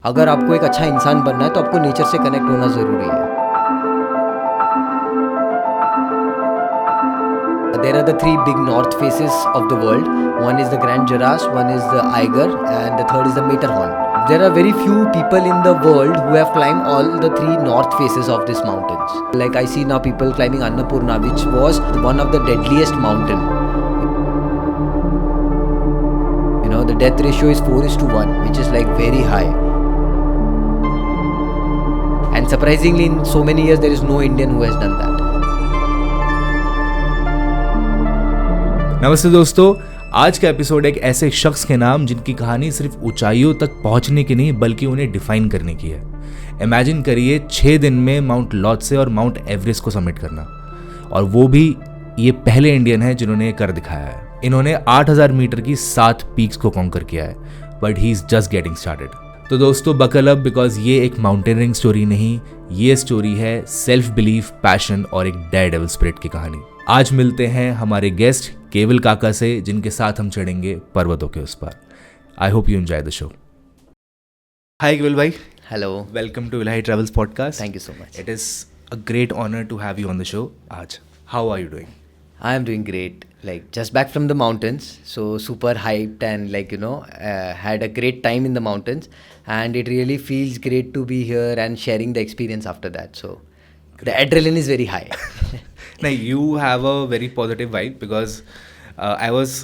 अगर आपको एक अच्छा इंसान बनना है तो आपको नेचर से कनेक्ट होना ज़रूरी है. There are the three big north faces of the world. One is the Grand Girasse, one is the Eiger, and the third is the Matterhorn. There are very few people in the world who have climbed all the three north faces of these mountains. Like I see now people climbing Annapurna, which was one of the deadliest mountain. You know, the death ratio is 4:1, which is like very high. And surprisingly, in so many years, there is no Indian who has done that. नमस्ते दोस्तों, आज का episode एक ऐसे शख्स के नाम जिनकी कहानी सिर्फ ऊंचाइयों तक पहुंचने की नहीं बल्कि उन्हें डिफाइन करने की है. इमेजिन करिए 6 दिन में माउंट लॉत्से और माउंट एवरेस्ट को सबमिट करना, और वो भी ये पहले इंडियन है जिन्होंने ये कर दिखाया है. इन्होंने 8000 मीटर की 7 पीक्स को कॉन्कर किया है, but he is just getting started. तो दोस्तों बकल अप, बिकॉज ये एक माउंटेनियरिंग स्टोरी नहीं, ये स्टोरी है सेल्फ बिलीफ, पैशन और एक डेयर डेविल स्पिरिट की कहानी. आज मिलते हैं हमारे गेस्ट केवल काका से, जिनके साथ हम चढ़ेंगे पर्वतों के उस पार. I hope you enjoy the show. Hi Kewal भाई. Hello. Welcome to Ilahitravels podcast. Thank you so much. It is a great honor to have you on the show. आज how are you doing? I am doing great. Like just back from the mountains, so super hyped and had a great time in the mountains, and it really feels great to be here and sharing the experience after that. So the adrenaline is very high. Now you have a very positive vibe because I was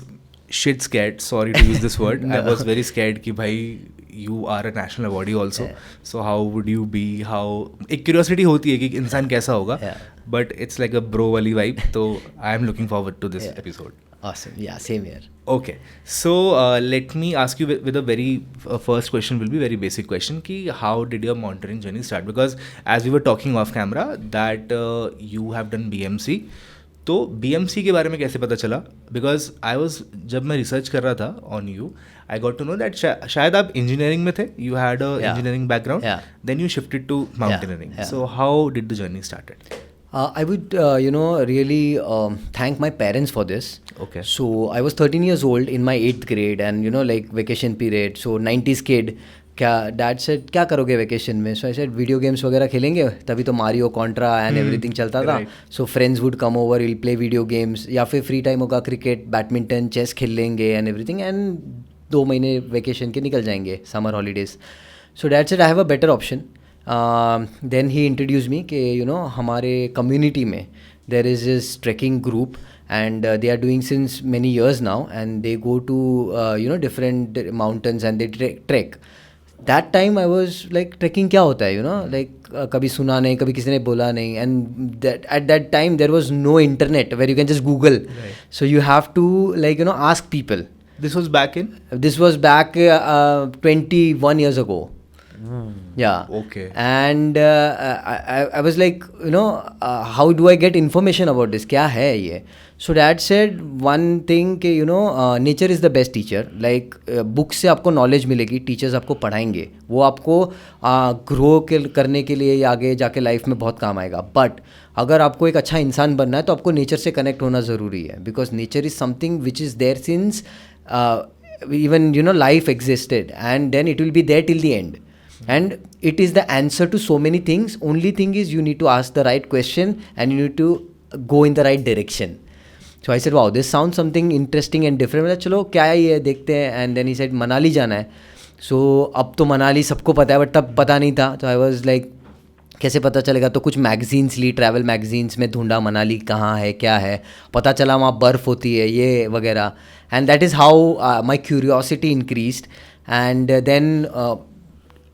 shit scared. Sorry to use this word. No. I was very scared कि भाई you are a national awardee also. Yeah. So how would you be? How एक curiosity होती है कि इंसान कैसा होगा. Yeah. But it's like a bro वाली vibe. तो I am looking forward to this episode. Awesome. Yeah, same here. Okay. So let me ask you with a very first question will be very basic question कि how did your mountaineering journey start? Because as we were talking off camera that you have done BMC. तो BMC के बारे में कैसे पता चला? Because जब मैं रिसर्च कर रहा था on you, I got to know that शायद आप इंजीनियरिंग में थे. You had a engineering background. Yeah. Then you shifted to mountaineering. Yeah. So how did the journey started? I would, really thank my parents for this. Okay. So I was 13 years old in my 8th grade, and vacation period. So 90s kid. Dad said क्या करोगे vacation में? So I said video games वगैरह खेलेंगे. तभी तो Mario, Contra and everything चलता था. So friends would come over, will play video games, या फिर फ्री टाइम होगा क्रिकेट, बैडमिंटन, चेस खेल लेंगे एंड एवरीथिंग. एंड 2 महीने वेकेशन के निकल जाएंगे, summer holidays. So dad said I have a better option. Then he introduce me कि हमारे कम्युनिटी में there is this trekking group, and they are doing since many years now, and they go to different mountains and they trek. That time I was like, trekking क्या होता है, कभी सुना नहीं, कभी किसी ने बोला नहीं. And at that time there was no internet where you can just Google. Right. So you have to ask people. This was back in? This was back 21 years ago. Yeah. Okay. And I was like, how do I get information about this? क्या है ये? So dad said one thing कि nature is the best teacher. Like book से आपको knowledge मिलेगी, teachers आपको पढ़ाएंगे, वो आपको grow करने के लिए या आगे जाके life में बहुत काम आएगा. But अगर आपको एक अच्छा इंसान बनना है तो आपको nature से connect होना ज़रूरी है. Because nature is something which is there since even life existed, and then it will be there till the end. And it is the answer to so many things. Only thing is you need to ask the right question and you need to go in the right direction. So I said, wow, this sounds something interesting and different. मतलब चलो क्या है ये, देखते हैं. And then he said Manali जाना है. So अब तो मनाली सबको पता है, बट तब पता नहीं था. तो I was like, कैसे पता चलेगा? तो कुछ मैगजीन्स ली, ट्रैवल मैगजीन्स में ढूंढा मनाली कहाँ है, क्या है. पता चला वहाँ बर्फ़ होती है, ये वगैरह. And that is how my curiosity increased. And then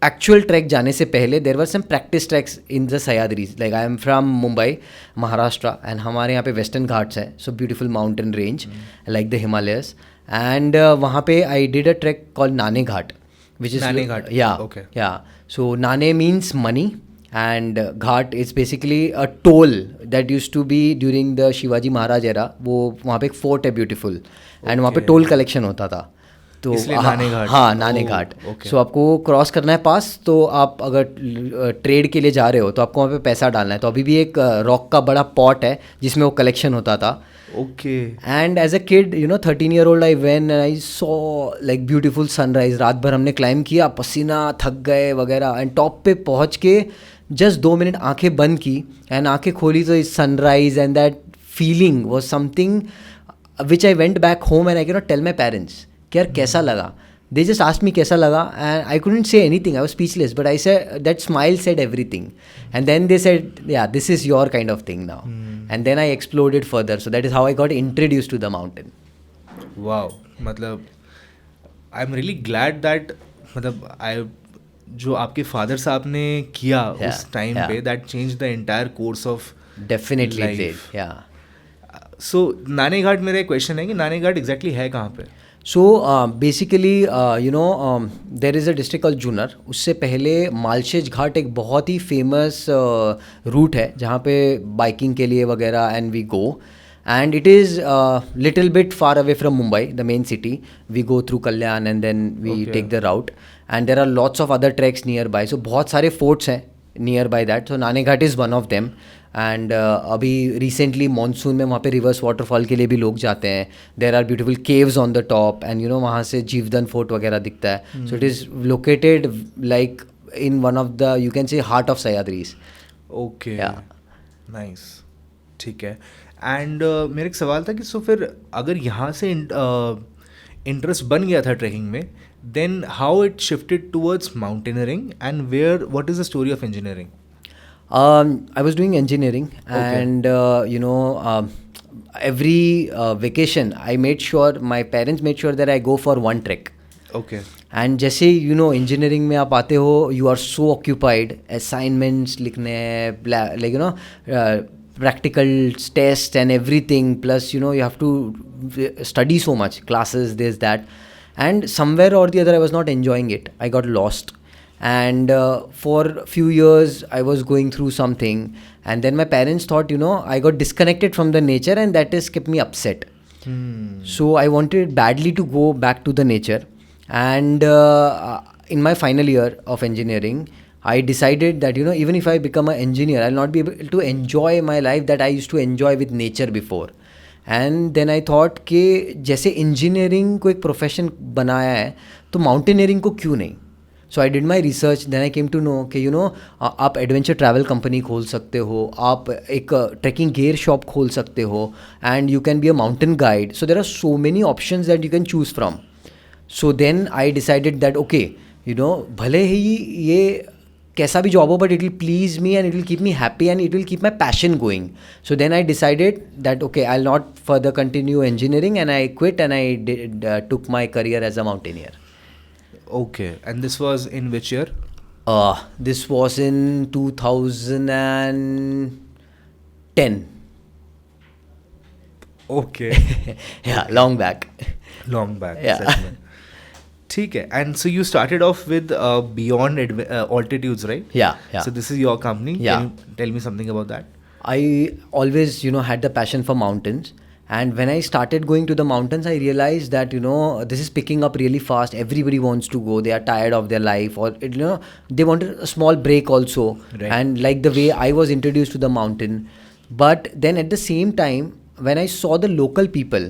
actual trek जाने से पहले there were some practice treks in the Sahyadris. Like I am from Mumbai, Maharashtra, and हमारे यहाँ पे Western Ghats है, so beautiful mountain range like the Himalayas. And वहाँ पे I did a trek called NANEGHAT, which is NANEGHAT. Yeah. Okay. Yeah. So Nane means money, and Ghat is basically a toll that used to be during the Shivaji Maharaj era. वो वहाँ पे एक fort है beautiful, and वहाँ पे toll collection होता था. तो इसलिए नानेघाट। हाँ नानेघाट। ओके। सो आपको क्रॉस करना है पास, तो आप अगर ट्रेड के लिए जा रहे हो तो आपको वहाँ पे पैसा डालना है। तो अभी भी एक रॉक का बड़ा पॉट है जिसमें वो कलेक्शन होता था। Okay. And as a kid 13 year old I when I saw like beautiful sunrise. रात भर हमने क्लाइंब किया, पसीना, थक गए वगैरह, एंड टॉप पे पहुँच के जस्ट 2 मिनट आंखें बंद की एंड आंखें खोली तो sunrise and that feeling was something which I went back home and I can not tell my parents कि यार कैसा लगा। They just asked me कैसा लगा and I couldn't say anything. I was speechless, but I said that smile said everything. And then they said, yeah, this is your kind of thing now. And then I explored it further. So that is how I got introduced to the mountain. Wow, मतलब I am really glad that, मतलब I जो आपके father साहब ने किया उस time पे, that change the entire course of Definitely it did, yeah. सो नानेघाट, मेरा एक क्वेश्चन है कि नानेघाट एग्जैक्टली है कहाँ पे? So basically there is a district called Junar. उससे पहले मालशेज घाट एक बहुत ही फेमस रूट है जहाँ पे बाइकिंग के लिए वगैरह and we go, and it is little bit far away from Mumbai, the main city. We go through Kalyan and then we take the route, and there are lots of other treks nearby. So बहुत सारे forts हैं nearby that. So Naneghat is one of them. And अभी recently monsoon में वहाँ पे reverse waterfall के लिए भी लोग जाते हैं. There are beautiful caves on the top and वहाँ से जीवदन फोर्ट वगैरह दिखता है. So it is located like in one of the you can say heart of Sahyadris. Okay, nice, ठीक है. एंड मेरा एक सवाल था कि सो फिर अगर यहाँ से इंटरेस्ट बन गया था ट्रैकिंग में, then how it shifted towards mountaineering and where what is the story of engineering? I was doing engineering, and every vacation I made sure, my parents made sure that I go for one trek. Okay. And जैसे engineering में आप आते हो, you are so occupied, assignments लिखने हैं, like practical tests and everything, plus you have to study so much, classes, this, that, and somewhere or the other I was not enjoying it. I got lost. And for a few years I was going through something, and then my parents thought I got disconnected from the nature, and that has kept me upset. So I wanted badly to go back to the nature, and in my final year of engineering I decided that even if I become an engineer, I'll not be able to enjoy my life that I used to enjoy with nature before. And then I thought कि जैसे engineering को एक profession बनाया है तो mountaineering को क्यों नहीं. So I did my research, then I came to know कि आप एडवेंचर ट्रैवल कंपनी खोल सकते हो, आप एक ट्रैकिंग गेयर शॉप खोल सकते हो, and you can be a mountain guide. So there are so many options that you can choose from. So then I decided that okay भले ही ये कैसा भी जॉब हो, but it will please me and it will keep me happy and it will keep my passion going. So then I decided that okay I will not further continue engineering, and I quit and I took my career as a mountaineer. Okay, and this was in which year? This was in 2010. Okay. Yeah, long back. Long back. Yeah. सच में. ठीक है. And so you started off with Beyond Altitudes, right? Yeah. So this is your company. Yeah. Can you tell me something about that? I always had the passion for mountains. And when I started going to the mountains, I realized that, this is picking up really fast. Everybody wants to go. They are tired of their life, or, they wanted a small break also. Right. And like the way I was introduced to the mountain. But then at the same time, when I saw the local people,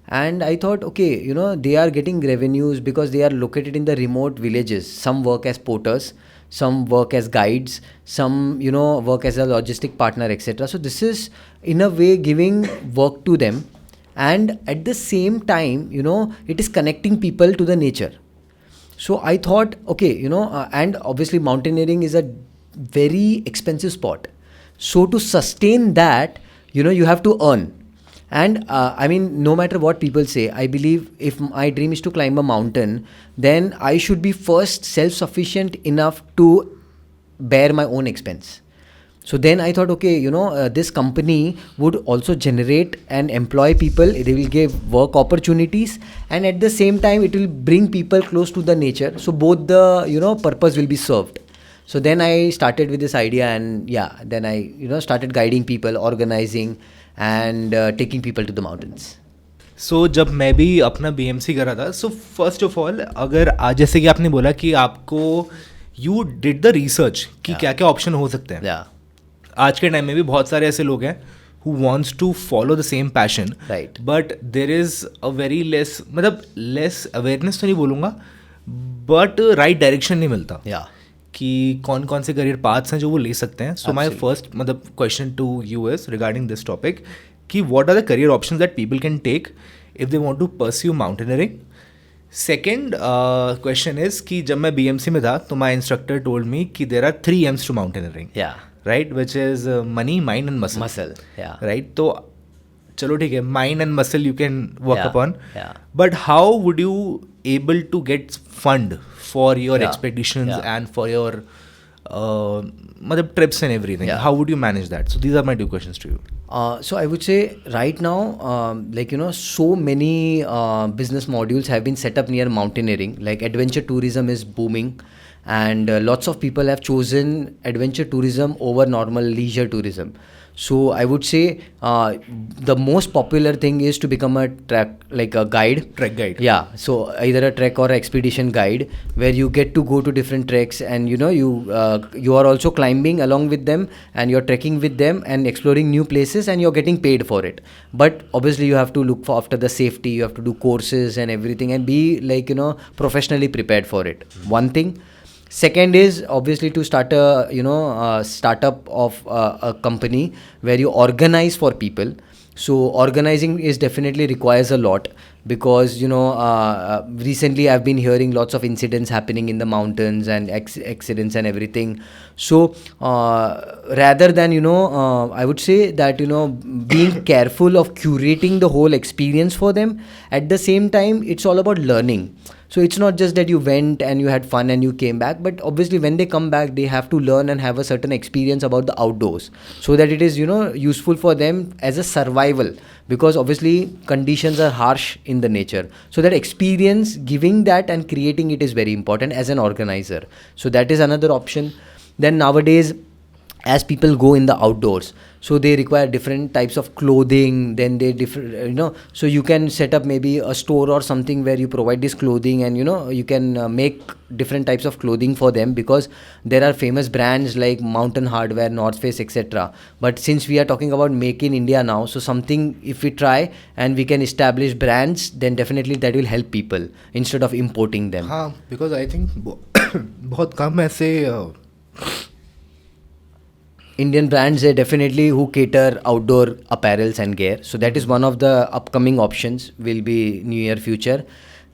and I thought, okay, they are getting revenues because they are located in the remote villages. Some work as porters, some work as guides, some work as a logistic partner, etc. So this is in a way giving work to them, and at the same time it is connecting people to the nature. So I thought, okay, and obviously mountaineering is a very expensive sport. So to sustain that, you have to earn. And I mean, no matter what people say, I believe if my dream is to climb a mountain, then I should be first self-sufficient enough to bear my own expense. So then I thought, okay, this company would also generate and employ people. They will give work opportunities, and at the same time, it will bring people close to the nature. So both the, purpose will be served. So then I started with this idea, and then I, started guiding people, organizing, and taking people to the mountains. सो जब मैं भी अपना BMC कर रहा था, so first of all अगर आज जैसे कि आपने बोला कि आपको यू डिड द रिसर्च कि क्या क्या ऑप्शन हो सकते हैं. आज के टाइम में भी बहुत सारे ऐसे लोग हैं who wants to follow the same passion, Right. but there is a very less, मतलब less awareness तो नहीं बोलूँगा, but right direction नहीं मिलता कि कौन कौन से करियर पाथ्स हैं जो वो ले सकते हैं. सो माई फर्स्ट मतलब question to you is regarding this topic कि what are the career options that people can take if they want to pursue mountaineering. Second question is कि जब मैं BMC में था तो माई इंस्ट्रक्टर टोल्ड मी कि there are 3 M's to mountaineering, right, which is money, mind and muscle, right. तो चलो ठीक है, mind and muscle you can work upon, but how would you able to get fund for your expeditions and for your trips and everything? How would you manage that? So these are my 2 questions to you. So I would say right now, so many business modules have been set up near mountaineering. Like adventure tourism is booming, and lots of people have chosen adventure tourism over normal leisure tourism. So I would say the most popular thing is to become a trek guide. Yeah, so either a trek or expedition guide, where you get to go to different treks, and you are also climbing along with them, and you're trekking with them and exploring new places, and you're getting paid for it. But obviously you have to look for after the safety, you have to do courses and everything, and be professionally prepared for it. One thing. Second is obviously to start a startup of a company where you organize for people. So organizing is definitely requires a lot, because recently I've been hearing lots of incidents happening in the mountains and accidents and everything. So rather than I would say that being careful of curating the whole experience for them, at the same time it's all about learning. So it's not just that you went and you had fun and you came back, but obviously when they come back, they have to learn and have a certain experience about the outdoors, so that it is useful for them as a survival, because obviously conditions are harsh in the nature. So that experience, giving that and creating it is very important as an organizer. So that is another option. Then nowadays, as people go in the outdoors, so they require different types of clothing, then they different so you can set up maybe a store or something where you provide this clothing, and you can make different types of clothing for them, because there are famous brands like Mountain Hardware, North Face, etc. But since we are talking about make in India now, so something if we try and we can establish brands, then definitely that will help people instead of importing them. Because I think बहुत कम ऐसे Indian brands are definitely who cater outdoor apparels and gear. So that is one of the upcoming options, will be near future.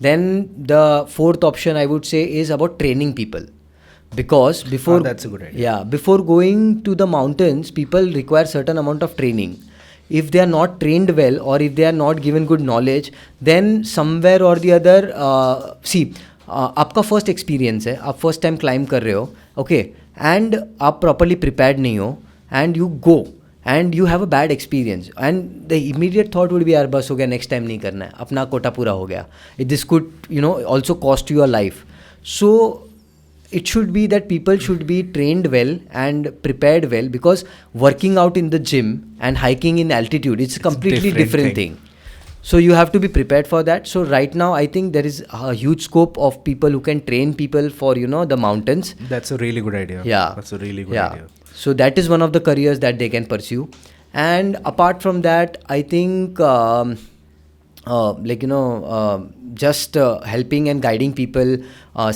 Then the fourth option I would say is about training people, because before that's a good idea. Before going to the mountains, people require certain amount of training. If they are not trained well, or if they are not given good knowledge, then somewhere or the other आपका first experience है, आप first time climb कर रहे हो, okay, and आप properly prepared नहीं हो, and you go and you have a bad experience, and the immediate thought would be यार बस हो गया, नेक्स्ट टाइम नहीं करना है, अपना कोटा पूरा हो गया. This could also cost your life. So it should be that people should be trained well and prepared well, because working out in the gym and hiking in altitude, it's a completely different thing. So you have to be prepared for that. So right now I think there is a huge scope of people who can train people for the mountains. That's a really good idea. That's a really good idea. So that is one of the careers that they can pursue. And apart from that, I think just helping and guiding people,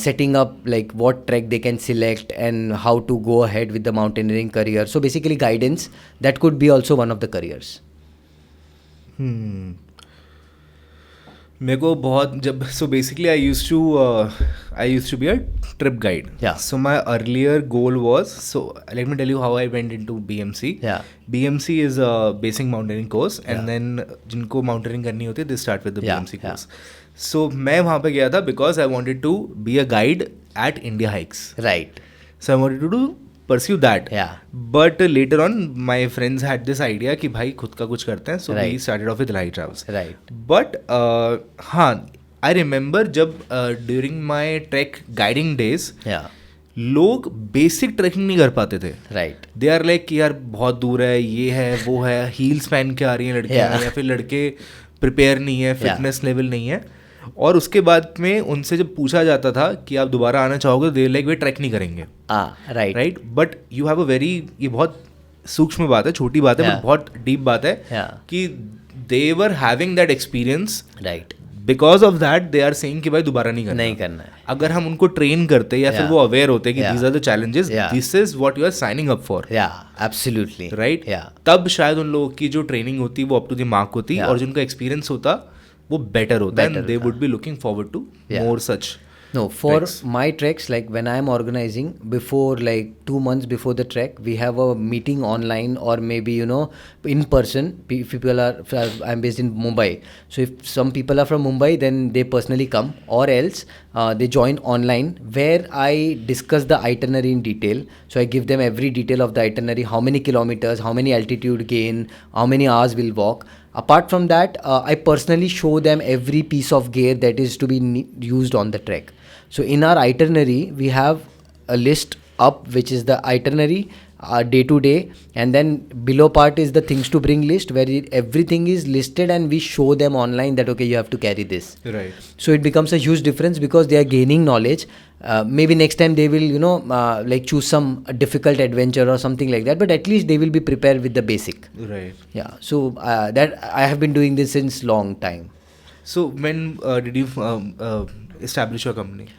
setting up like what trek they can select and how to go ahead with the mountaineering career. So basically guidance, that could be also one of the careers. मेरे को बहुत जब so basically I used to be a trip guide. So my earlier goal was, so let me tell you how I went into BMC. BMC is a basic mountaineering course, and then जिनको mountaineering करनी होती है they start with the BMC course. So मैं वहाँ पे गया था because I wanted to be a guide at India Hikes. Right. So I wanted to pursue that. But later on, my friends had this idea कि भाई खुद का कुछ करते हैं. So we started off with Ilahitravels. But I remember जब during my trek guiding days, लोग basic trekking नहीं कर पाते थे. दे आर लाइक कि यार बहुत दूर है, ये है वो है, हील्स पहन के आ रही हैं लड़कियाँ, या फिर लड़के प्रिपेयर नहीं है, फिटनेस लेवल नहीं है, और उसके बाद में उनसे जब पूछा जाता था कि आप दोबारा आना चाहोगे तो दे लाइक वे ट्रैक नहीं करेंगे. Right. But you have a very, ये बहुत सूक्ष्म बात है, छोटी बात है, बट बहुत डीप बात है कि they were having that experience. Right. Because of that they are saying कि भाई दोबारा नहीं करना है. अगर हम उनको ट्रेन करते या फिर वो अवेयर होते कि these are the challenges, this is what you are signing up for. Absolutely. Right. तब शायद उन लोगों की जो ट्रेनिंग होती वो अप टू द मार्क होती, और जिनका एक्सपीरियंस होता वो बेटर होता, and they would be looking forward to more such. No, for my treks, like when I am organizing, before like 2 months before the trek, we have a meeting online or maybe, you know, in person. People are, I'm based in Mumbai. So if some people are from Mumbai, then they personally come, or else they join online where I discuss the itinerary in detail. So I give them every detail of the itinerary, how many kilometers, how many altitude gain, how many hours we'll walk. Apart from that, I personally show them every piece of gear that is to be used on the trek. So in our itinerary, we have a list up, which is the itinerary day to day, and then below part is the things to bring list, where everything is listed and we show them online that okay, you have to carry this. Right. So it becomes a huge difference because they are gaining knowledge. Maybe next time they will, you know, like choose some difficult adventure or something like that, but at least they will be prepared with the basic. Right. Yeah. So that I have been doing this since long time. So when did you establish your company?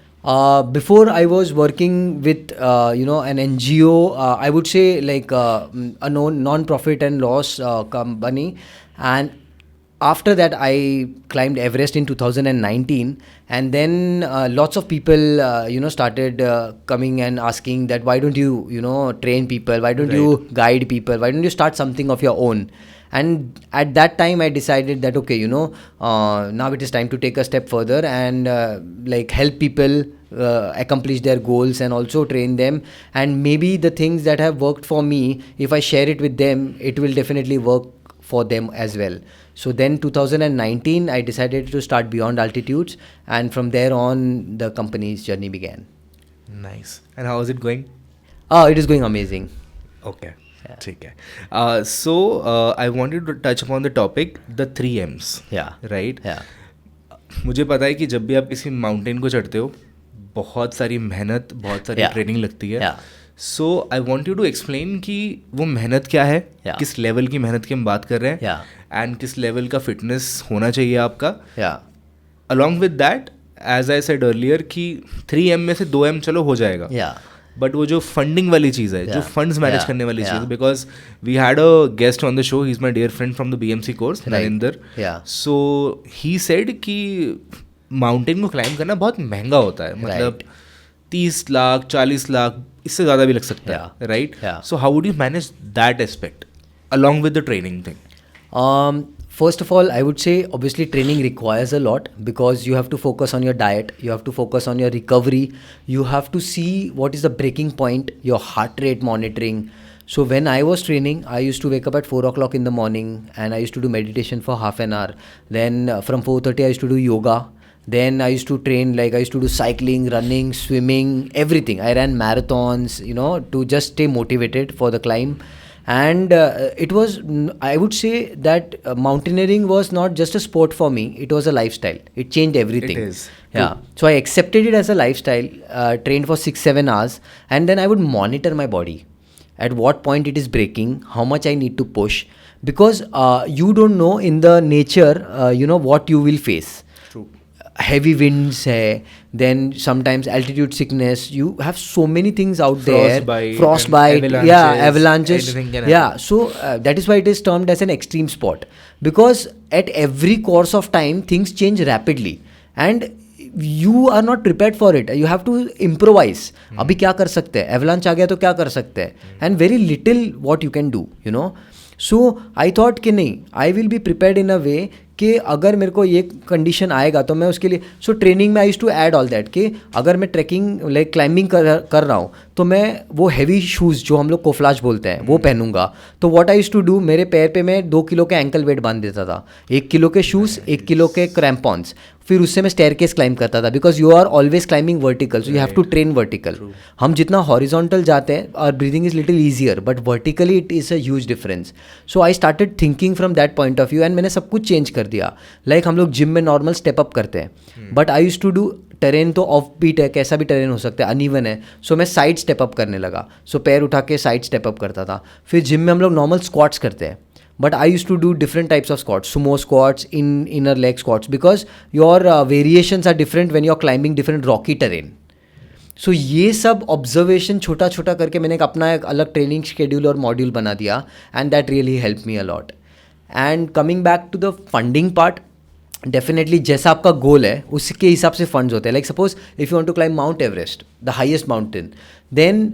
Before I was working with you know, an NGO, I would say like a non-profit and loss company, and after that I climbed Everest in 2019, and then lots of people you know, started coming and asking that why don't you know, train people, why don't you guide people, why don't you start something of your own. And at that time I decided that okay, you know, now it is time to take a step further and like help people accomplish their goals and also train them, and maybe the things that have worked for me, if I share it with them, it will definitely work for them as well. So then 2019 I decided to start Beyond Altitudes, and from there on the company's journey began. Nice. And how is it going? It is going amazing. Okay. ठीक है. So I wanted to touch upon the topic, the 3 M's. Right. मुझे पता है कि जब भी आप किसी माउंटेन को चढ़ते हो बहुत सारी मेहनत, बहुत सारी ट्रेनिंग लगती है. So I want you to explain कि वो मेहनत क्या है, किस लेवल की मेहनत की हम बात कर रहे हैं, एंड किस लेवल का फिटनेस होना चाहिए आपका. Along with that, as I said earlier, कि 3 M में से 2 M चलो हो जाएगा, बट वो जो फंडिंग वाली चीज़ है, जो फंड्स मैनेज करने वाली चीज़, because we had a guest on the show, he is my dear friend from the BMC course, Narendra. So he said कि माउंटेन को क्लाइंब करना बहुत महंगा होता है, मतलब 30 लाख 40 लाख इससे ज़्यादा भी लग सकता है. Right. So how would you manage that aspect along with the training thing? First of all, I would say obviously training requires a lot because you have to focus on your diet, you have to focus on your recovery, you have to see what is the breaking point, your heart rate monitoring. So when I was training, I used to wake up at 4 o'clock in the morning and I used to do meditation for half an hour. Then from 4:30 I used to do yoga. Then I used to train, like I used to do cycling, running, swimming, everything. I ran marathons, you know, to just stay motivated for the climb. And it was, I would say that mountaineering was not just a sport for me, it was a lifestyle. It changed everything. It is. So I accepted it as a lifestyle, trained for 6-7 hours, and then I would monitor my body, at what point it is breaking, how much I need to push, because you don't know in the nature you know, what you will face. Heavy winds hai, then sometimes altitude sickness, you have so many things out there, frostbite, avalanches, so that is why it is termed as an extreme sport, because at every course of time things change rapidly and you are not prepared for it. You have to improvise. अभी क्या कर सकते हैं, avalanche आ गया तो क्या कर सकते हैं, and very little what you can do, you know. So I thought कि नहीं, I will be prepared in a way कि अगर मेरे को ये कंडीशन आएगा तो मैं उसके लिए, सो ट्रेनिंग में I used to add all that कि अगर मैं ट्रैकिंग लाइक क्लाइंबिंग कर रहा हूँ तो मैं वो हैवी शूज़ जो हम लोग कोफ्लाज बोलते हैं वो पहनूंगा. तो what I used to do, मेरे पैर पे मैं 2 किलो के एंकल वेट बांध देता था, 1 किलो के शूज़, 1 किलो के क्रैम्पॉन्स. फिर उससे मैं स्टेयरकेस क्लाइंब करता था, because you are always climbing vertical, so you have to train vertical. हम जितना हॉरिजॉन्टल जाते हैं और breathing is little easier, but vertically it is a huge difference. So I started thinking from that point of view and मैंने सब कुछ change कर दिया. लाइक हम लोग जिम में नॉर्मल स्टेप अप करते हैं, but I use to do terrain तो ऑफ बीट है, कैसा भी टेरेन हो सकता है, अनइवन है, सो मैं साइड स्टेप अप करने लगा. सो पैर उठा के साइड स्टेप अप करता था. फिर जिम में हम लोग नॉर्मल स्क्वाट्स करते हैं, but I used to do different types of squats, sumo squats, inner leg squats, because your variations are different when you're climbing different rocky terrain. So ये सब ऑब्जर्वेशन छोटा छोटा करके मैंने अपना एक अलग ट्रेनिंग शेड्यूल और मॉड्यूल बना दिया, and that really help me a lot. And coming back to the funding part, definitely जैसा आपका गोल है उसके हिसाब से फंड्स होते हैं. Like suppose if you want to climb Mount Everest, the highest mountain, then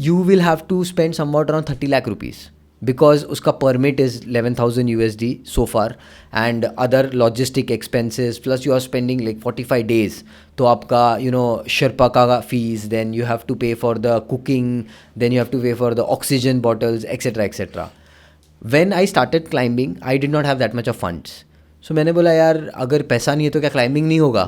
you will have to spend somewhat around 30 lakh rupees, because उसका permit is 11,000 USD so far, and other logistic expenses, plus you are spending like 45 days. तो आपका Sherpa का fees, then you have to pay for the cooking, then you have to pay for the oxygen bottles, etc etc. When I started climbing, I did not have that much of funds. So मैंने बोला यार अगर पैसा नहीं है तो क्या climbing नहीं होगा.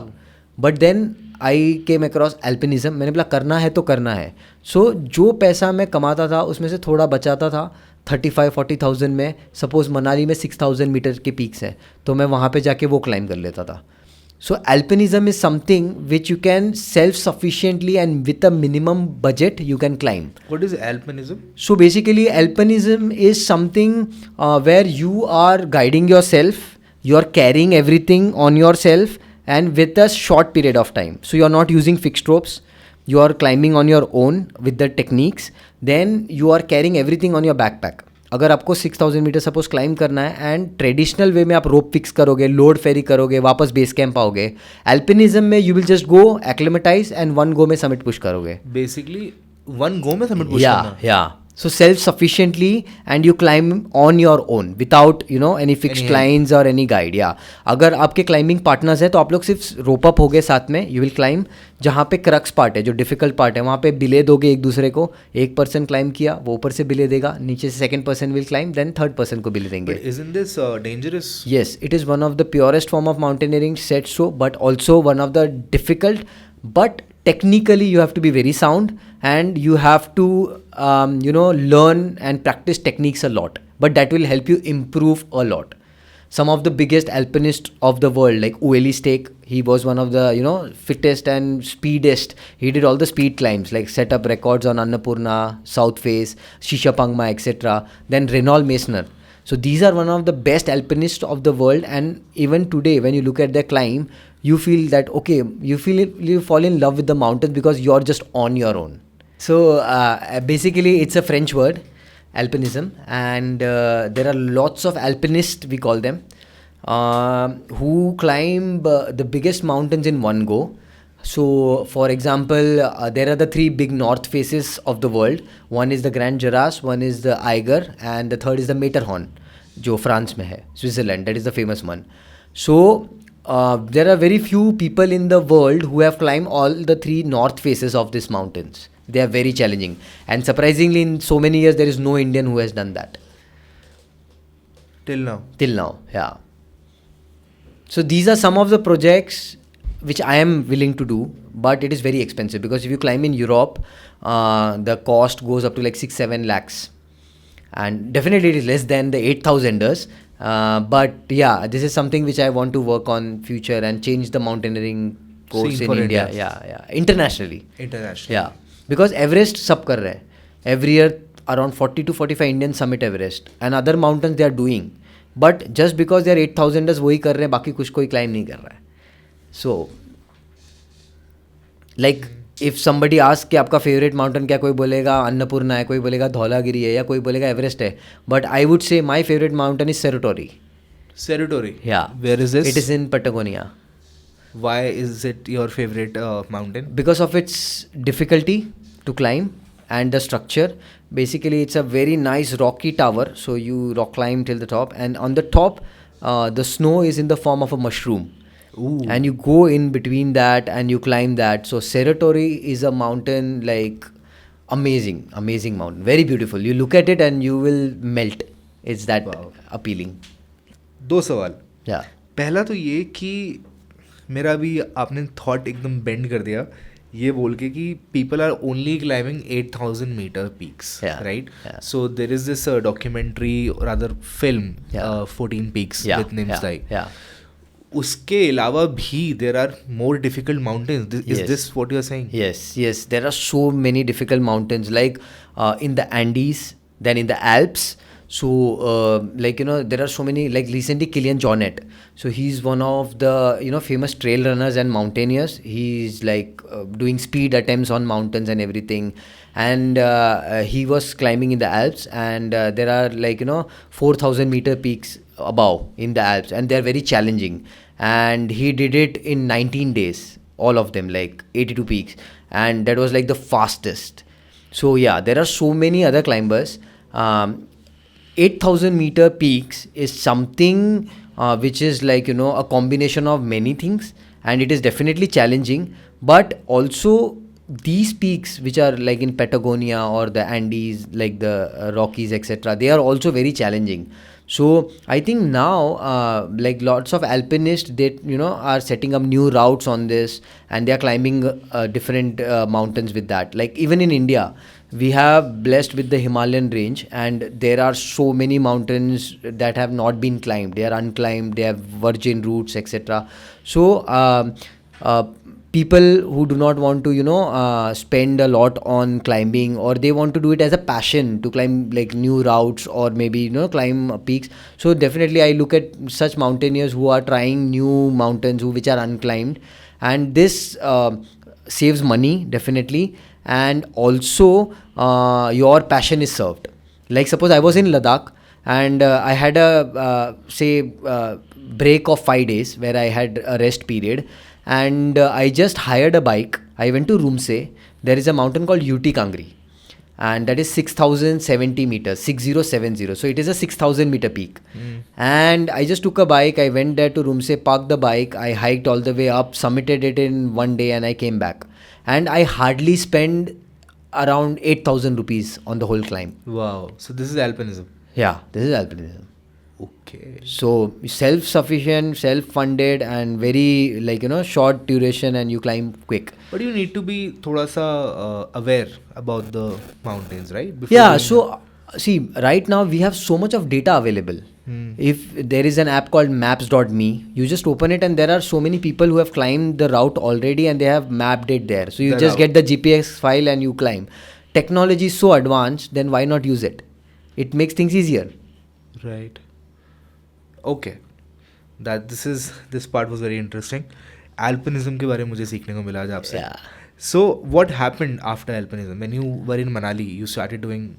But then I came across Alpinism. मैंने बोला करना है तो करना है. So जो पैसा मैं कमाता था उसमें से थोड़ा बचाता था, 35-40,000 में. सपोज मनाली में 6,000 मीटर के पीक्स हैं, तो मैं वहाँ पे जाके वो क्लाइम कर लेता था. सो Alpinism is something which you can self sufficiently and with a minimum budget you can climb. What is Alpinism? So basically Alpinism is something where you are guiding yourself, you are carrying everything on yourself and with a short period of time. So you are not using fixed ropes, you are climbing on your own with the techniques, then you are carrying everything on your backpack. अगर आपको 6,000 metre suppose climb करना है and traditional way में आप रोप fix करोगे, load फेरी करोगे, वापस base camp आओगे. एल्पिनिज्म में you will just go acclimatise and one go में समिट पुश करोगे. बेसिकली वन गो में समिट पुश करना. या so self-sufficiently, and you climb on your own without any fixed lines or any guide. अगर आपके climbing partners हैं तो आप लोग सिर्फ rope up हो गए साथ में, you will climb. जहाँ पे क्रक्स पार्ट है, जो डिफिकल्ट पार्ट है, वहाँ पे बिले दोगे एक दूसरे को. एक पर्सन क्लाइंब किया, वो ऊपर से बिले देगा, नीचे से second person will climb, then third person को बिले देंगे. Isn't this dangerous? Yes, it is one of the purest form of mountaineering, said so, but also one of the difficult, but technically you have to be very sound and you have to learn and practice techniques a lot, but that will help you improve a lot. Some of the biggest alpinists of the world, like Ueli Stake, he was one of the fittest and speediest. He did all the speed climbs, like set up records on Annapurna, South Face, Shishapangma, etc. Then Renault Masner. So these are one of the best alpinists of the world, and even today when you look at their climb, you feel that you fall in love with the mountains because you're just on your own. So basically it's a French word, Alpinism, and there are lots of alpinists, we call them, who climb the biggest mountains in one go. So for example, there are the three big north faces of the world. One is the Grand Jarasse, one is the Eiger, and the third is the Matterhorn, जो France में है, Switzerland, that is the famous one. So there are very few people in the world who have climbed all the three north faces of these mountains. They are very challenging, and surprisingly in so many years there is no Indian who has done that. Till now, yeah. So these are some of the projects which I am willing to do, but it is very expensive because if you climb in Europe, the cost goes up to like 6-7 lakhs, and definitely it is less than the 8,000ers. But yeah, this is something which I want to work on future and change the mountaineering course in India. Yeah, internationally. Yeah, because Everest सब कर रहे हैं. Every year around 40 to 45 Indians summit Everest, and other mountains they are doing, but just because they are 8,000ers वही कर रहे हैं, बाकी कुछ कोई climb नहीं कर रहा है. So like if somebody asks कि आपका favorite mountain क्या, कोई बोलेगा अन्नपूर्णा है, कोई बोलेगा धौलागिरी है, या कोई बोलेगा एवरेस्ट है, but I would say my favorite mountain is Cerritori. Yeah. Where is this? It is in Patagonia. Why is it your favorite mountain? Because of its difficulty to climb and the structure. Basically it's a very nice rocky tower, so you rock climb till the top, and on the top the snow is in the form of a mushroom. Ooh. And you go in between that and you climb that. So Cerritori is a mountain, like amazing mountain, very beautiful. You look at it and you will melt. It's that appealing. 2 सवाल. Yeah. पहला तो ये कि मेरा भी आपने thought एकदम bend कर दिया ये बोल के कि people are only climbing 8,000 meter peaks, Yeah, right? yeah. So there is this documentary or rather film, Yeah. 14 peaks Yeah, with Nimsdai. yeah. उसके अलावा भी there are more difficult mountains. Is Yes. this what you are saying? Yes. There are so many difficult mountains, like in the Andes, then in the Alps. So, there are so many, like recently Kilian Jornet. So, he's one of the, famous trail runners and mountaineers. He's doing speed attempts on mountains and everything. And he was climbing in the Alps, and there are 4,000 meter peaks above in the Alps, and they're very challenging. And he did it in 19 days, all of them, like 82 peaks. And that was like the fastest. So, yeah, there are so many other climbers. 8,000 meter peaks is something which is a combination of many things, and it is definitely challenging. But also these peaks which are like in Patagonia or the Andes, like the Rockies, etc., they are also very challenging. So I think now lots of alpinists, they are setting up new routes on this, and they are climbing different mountains with that. Like even in India, we have blessed with the Himalayan range, and there are so many mountains that have not been climbed. They are unclimbed, they have virgin routes, etc. So people who do not want to spend a lot on climbing, or they want to do it as a passion to climb like new routes, or maybe climb peaks. So definitely I look at such mountaineers who are trying new mountains which are unclimbed, and this saves money definitely, and also your passion is served. Like suppose I was in Ladakh, and I had a break of 5 days where I had a rest period, and I just hired a bike. I went to Rumse. There is a mountain called UT Kangri, and that is 6,070 meters, 6070. So it is a 6,000 meter peak. And I just took a bike. I went there to Rumse, parked the bike. I hiked all the way up, summited it in one day, and I came back. And I hardly spent around 8,000 rupees on the whole climb. Wow. So this is alpinism. Yeah, this is alpinism. Okay. So self-sufficient, self-funded, and very short duration, and you climb quick. But you need to be thoda sa aware about the mountains, right? Yeah. So see, right now we have so much of data available. If there is an app called maps.me, you just open it, and there are so many people who have climbed the route already, and they have mapped it there. So you just get the GPS file and you climb. Technology is so advanced, then why not use it? It makes things easier. Right. Okay. This part was very interesting. Alpinism के बारे में मुझे सीखने को मिला आज आपसे. Yeah. So what happened after alpinism? When you were in Manali, you started doing.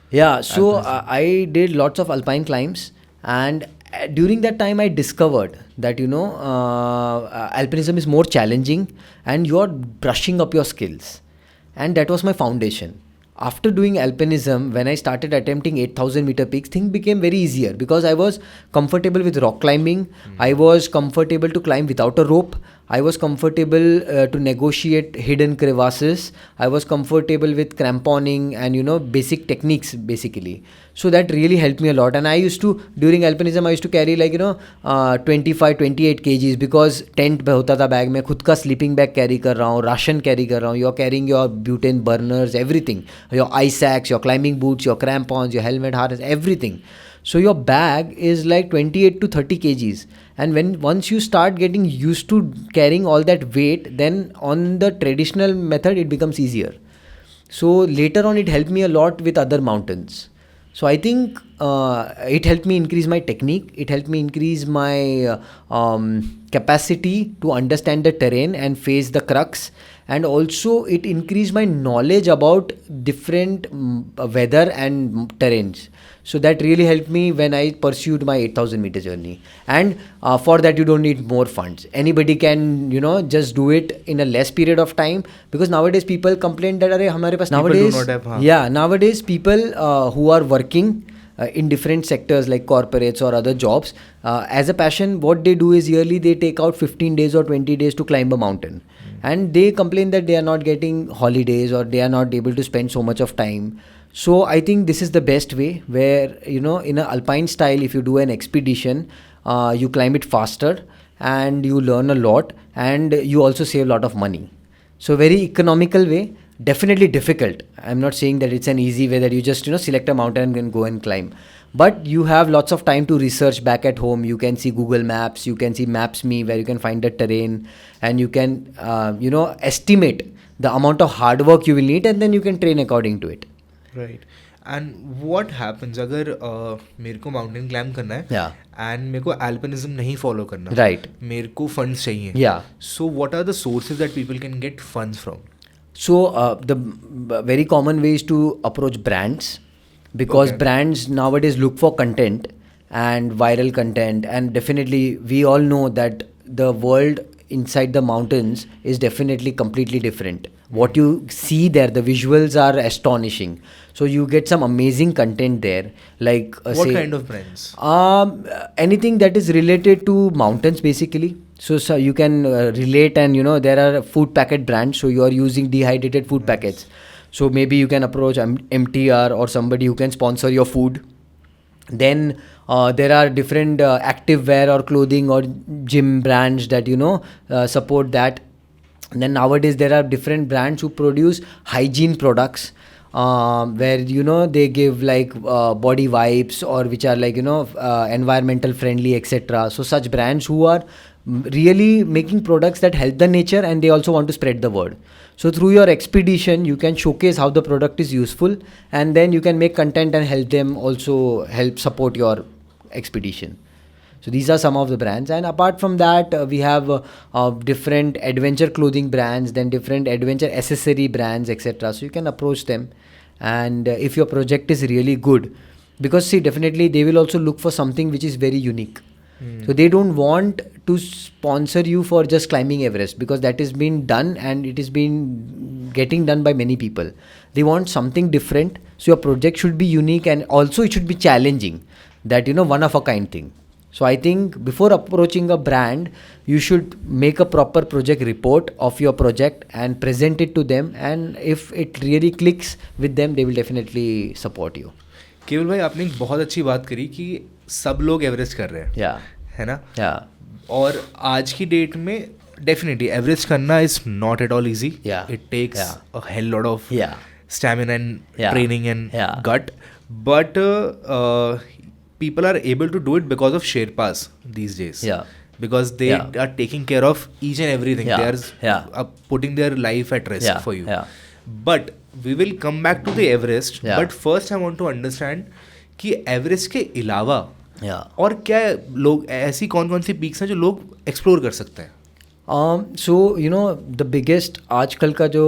Yeah. So I did lots of alpine climbs, and during that time I discovered that alpinism is more challenging, and you are brushing up your skills, and that was my foundation. After doing alpinism, when I started attempting 8,000 meter peaks, things became very easier because I was comfortable with rock climbing. I was comfortable to climb without a rope. I was comfortable to negotiate hidden crevasses. I was comfortable with cramponing and basic techniques basically. So that really helped me a lot. And I used to, during alpinism, I used to carry 25, 28 kgs because tent में होता था bag में, खुद का sleeping bag carry कर रहा हूँ, ration carry कर रहा हूँ, you're carrying your butane burners, everything, your ice axe, your climbing boots, your crampons, your helmet, harness, everything. So your bag is like 28 to 30 kgs. And once you start getting used to carrying all that weight, then on the traditional method, it becomes easier. So later on, it helped me a lot with other mountains. So I think it helped me increase my technique. It helped me increase my capacity to understand the terrain and face the crux. And also it increased my knowledge about different weather and terrains. So that really helped me when I pursued my 8,000 meter journey. And for that, you don't need more funds. Anybody can, just do it in a less period of time, because nowadays people complain that nowadays people who are working in different sectors like corporates or other jobs, as a passion, what they do is yearly they take out 15 days or 20 days to climb a mountain. And they complain that they are not getting holidays or they are not able to spend so much of time. So I think this is the best way where, in an alpine style, if you do an expedition, you climb it faster and you learn a lot, and you also save a lot of money. So very economical way. Definitely difficult. I'm not saying that it's an easy way that you just select a mountain and go and climb. But you have lots of time to research back at home. You can see Google Maps, you can see Maps.me where you can find the terrain, and you can estimate the amount of hard work you will need, and then you can train according to it. Right. And what happens अगर मेरे को mountain climb करना है and मेरे को एल्पिनिज्म नहीं follow करना, right, मेरे को फंड्स चाहिए, so what are the sources that people can get funds from? So the very common way is to approach brands, because brands nowadays look for content and viral content, and definitely we all know that the world inside the mountains is definitely completely different. What you see there, the visuals are astonishing. So you get some amazing content there. Like what kind of brands? Anything that is related to mountains basically. So you can relate, and there are food packet brands. So you are using dehydrated food packets. So maybe you can approach MTR or somebody who can sponsor your food. Then there are different active wear or clothing or gym brands that support that. And then nowadays there are different brands who produce hygiene products, where they give like body wipes, or which are like environmental friendly, etc. So such brands who are really making products that help the nature, and they also want to spread the word. So through your expedition you can showcase how the product is useful, and then you can make content and help them also help support your expedition. So these are some of the brands. And apart from that, we have different adventure clothing brands, then different adventure accessory brands, etc. So you can approach them. And if your project is really good, because see, definitely they will also look for something which is very unique. So they don't want to sponsor you for just climbing Everest, because that is being done and it is been getting done by many people. They want something different. So your project should be unique, and also it should be challenging, that one of a kind thing. So I think before approaching a brand, you should make a proper project report of your project and present it to them, and if it really clicks with them, they will definitely support you. केवल भाई, आपने एक बहुत अच्छी बात करी कि सब लोग एवरेस्ट कर रहे हैं, है ना? और आज की डेट में डेफिनेटली एवरेस्ट करना is not at all easy. It takes a hell lot of stamina and training and gut, but people are able to do it because of Sherpas these days. Because they are taking care of each and everything. They are putting their life at risk for you. But we will come back to the Everest. But first I want to understand कि Everest के अलावा और क्या लोग, ऐसी कौन-कौन सी peaks हैं जो लोग explore कर सकते हैं? So the biggest आजकल का जो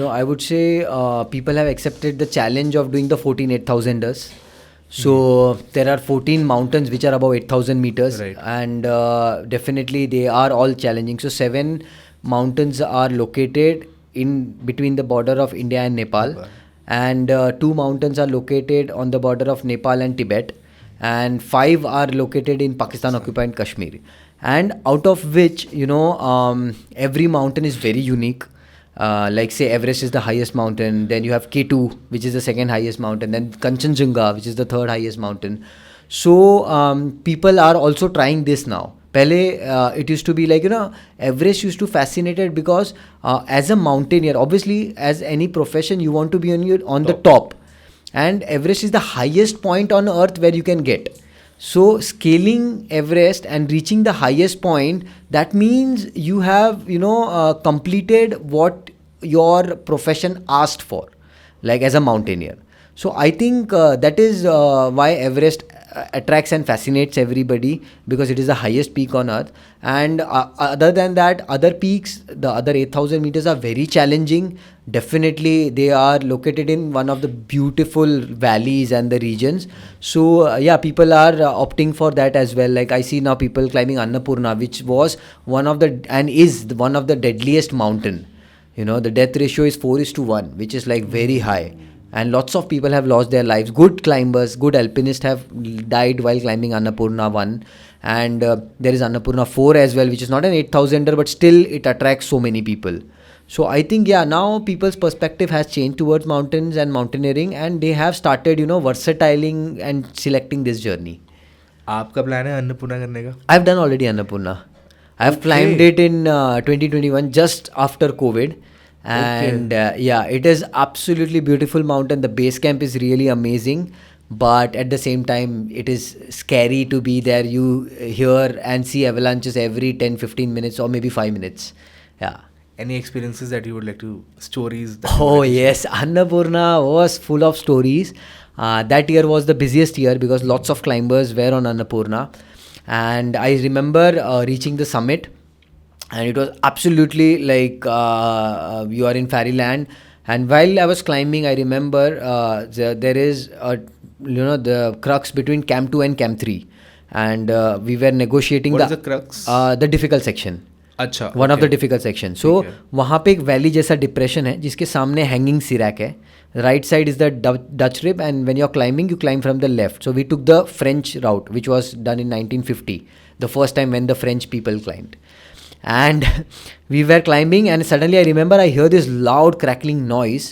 I would say people have accepted the challenge of doing the 14 8,000ers. So there are 14 mountains which are above 8,000 meters, and definitely they are all challenging. So 7 mountains are located in between the border of India and Nepal, and 2 mountains are located on the border of Nepal and Tibet, and 5 are located in Pakistan occupied Kashmir. And out of which every mountain is very unique. Like say Everest is the highest mountain, then you have K2 which is the second highest mountain, then Kanchenjunga which is the third highest mountain. So people are also trying this now. Pehle it used to be like Everest used to fascinate it because as a mountaineer, obviously as any profession, you want to be on the top, and Everest is the highest point on earth where you can get. So scaling Everest and reaching the highest point, that means you have completed what your profession asked for, like as a mountaineer. So I think that is why Everest attracts and fascinates everybody, because it is the highest peak on earth. And other than that, other peaks, the other 8,000 meters are very challenging. Definitely they are located in one of the beautiful valleys and the regions. So people are opting for that as well. Like I see now people climbing Annapurna, which was one of the and is one of the deadliest mountain. The death ratio is 4:1, which is like very high. And lots of people have lost their lives. Good climbers, good alpinists have died while climbing Annapurna 1. And there is Annapurna 4 as well, which is not an 8,000er, but still it attracts so many people. So I think now people's perspective has changed towards mountains and mountaineering, and they have started versatiling and selecting this journey. आपका plan है अन्नपूर्णा करने का? I've done already Annapurna. I have climbed it in 2021, just after COVID. And yeah, it is absolutely beautiful mountain. The base camp is really amazing. But at the same time, it is scary to be there. You hear and see avalanches every 10-15 minutes or maybe 5 minutes. Yeah. Any experiences that you would like to, stories? Oh yes, Annapurna was full of stories. That year was the busiest year because lots of climbers were on Annapurna. And I remember reaching the summit, and it was absolutely like you are in fairyland. And while I was climbing, I remember there is the crux between camp 2 and camp 3, and we were negotiating What is the crux? The difficult section. अच्छा, one of the difficult section. So वहाँ पे एक valley जैसा depression है जिसके सामने hanging serac है. Right side is the Dutch rib, and when you are climbing you climb from the left. So we took the French route which was done in 1950, the first time when the French people climbed. And we were climbing, and suddenly I remember I heard this loud crackling noise,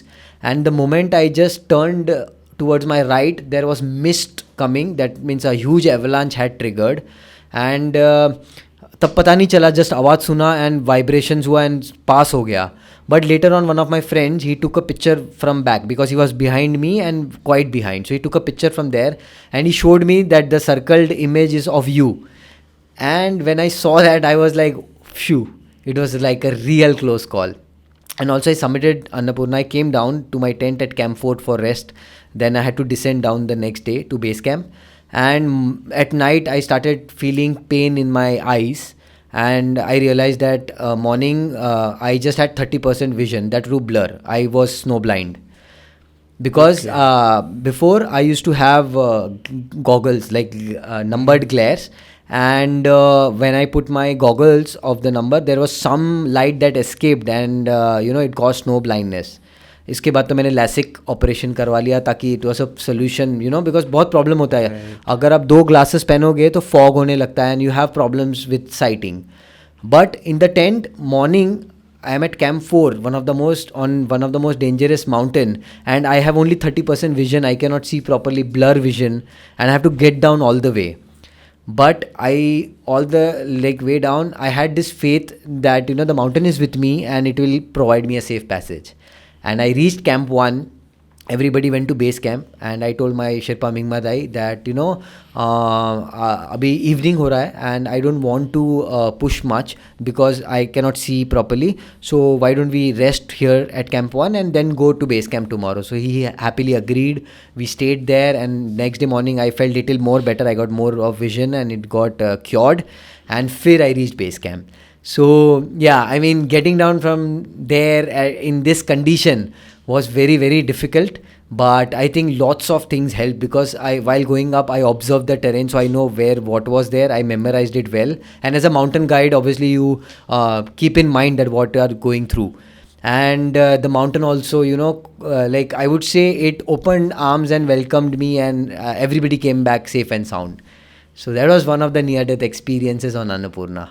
and the moment I just turned towards my right, there was mist coming. That means a huge avalanche had triggered. And तब पता नहीं चला, just आवाज़ सुना and vibrations हुआ and pass हो गया. But later on one of my friends he took a picture from back because he was behind me and quite behind. So he took a picture from there and he showed me that the circled image is of you. And when I saw that I was like phew, it was like a real close call. And also I summited Annapurna. I came down to my tent at Camp 4 for rest. Then I had to descend down the next day to base camp. And at night I started feeling pain in my eyes. And I realized that morning I just had 30% vision, that would blur. I was snow blind. Because before I used to have goggles, like numbered glares. And when I put my goggles of the number, there was some light that escaped, and it caused snow blindness. इसके बाद तो मैंने LASIK operation करवा लिया ताकि it was a solution, because बहुत problem होता है. अगर आप 2 ग्लासेस पहनोगे तो फॉग होने लगता है and you have problems with sighting. But in the tent morning I am at Camp 4, one of the most dangerous mountain, and I have only 30% vision. I cannot see properly, blur vision, and I have to get down all the way. But all the way down, I had this faith that the mountain is with me and it will provide me a safe passage. And I reached Camp 1. Everybody went to base camp, and I told my Sherpa Mingma Dai that अभी evening हो रहा है and I don't want to push much because I cannot see properly. So why don't we rest here at Camp 1 and then go to base camp tomorrow? So he happily agreed. We stayed there, and next day morning I felt little more better. I got more of vision and it got cured, and फिर I reached base camp. So yeah, I mean, getting down from there in this condition was very, very difficult. But I think lots of things helped because while going up, I observed the terrain, so I know what was there. I memorized it well. And as a mountain guide, obviously you keep in mind that what you are going through. And the mountain also, I would say it opened arms and welcomed me, and everybody came back safe and sound. So that was one of the near-death experiences on Annapurna.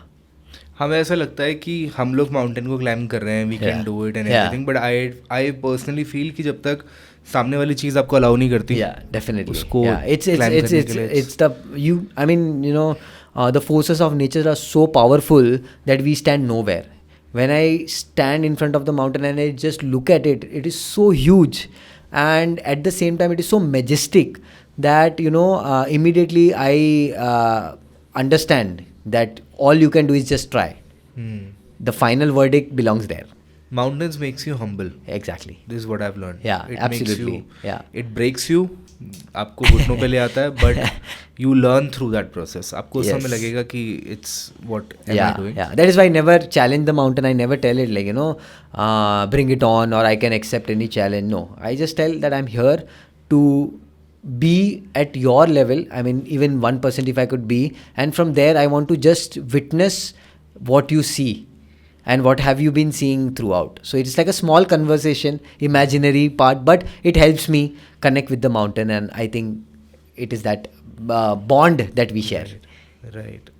हमें ऐसा लगता है कि हम लोग mountain को climb कर रहे हैं, we can do it and everything, but I personally feel कि जब तक सामने वाली चीज़ आपको अलाउ नहीं करती, डेफिनेटली उसको the forces of nature are so powerful that we stand nowhere. When I stand in front of the mountain and I just look at it, it is so huge, and at the same time it is so majestic that immediately I understand that all you can do is just try. The final verdict belongs there. Mountains makes you humble. Exactly. This is what I've learned. Yeah, it absolutely. Makes you, it breaks you. आपको घुटनों पे ले आता है, but you learn through that process. आपको उस समय लगेगा कि it's what am I doing? Yeah. That is why I never challenge the mountain. I never tell it bring it on, or I can accept any challenge. No, I just tell that I'm here to be at your level. I mean, even 1% if I could be, and from there I want to just witness what you see and what have you been seeing throughout. So it's like a small conversation, imaginary part, but it helps me connect with the mountain, and I think it is that bond that we share. Right.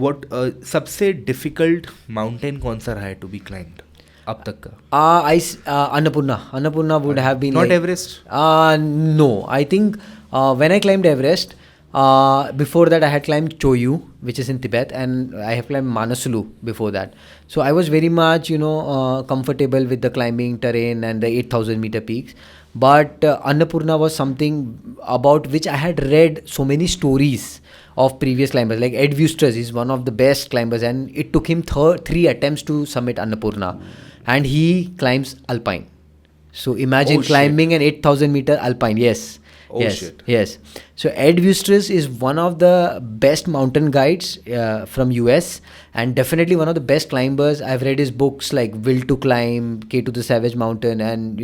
What सबसे difficult mountain कौन सा रहा है to be climbed अब तक का? Annapurna would have been not Everest. No, I think when I climbed Everest, Before that, I had climbed Choyu, which is in Tibet, and I have climbed Manasulu before that. So I was very much, comfortable with the climbing terrain and the 8,000 meter peaks. But Annapurna was something about which I had read so many stories of previous climbers. Like Ed Vuesters is one of the best climbers, and it took him 3 attempts to summit Annapurna, and he climbs alpine. So imagine climbing an 8,000 meter alpine. Yes. Yes. So Ed Vuesters is one of the best mountain guides from US, and definitely one of the best climbers. I've read his books like Will to Climb, K to the Savage Mountain, and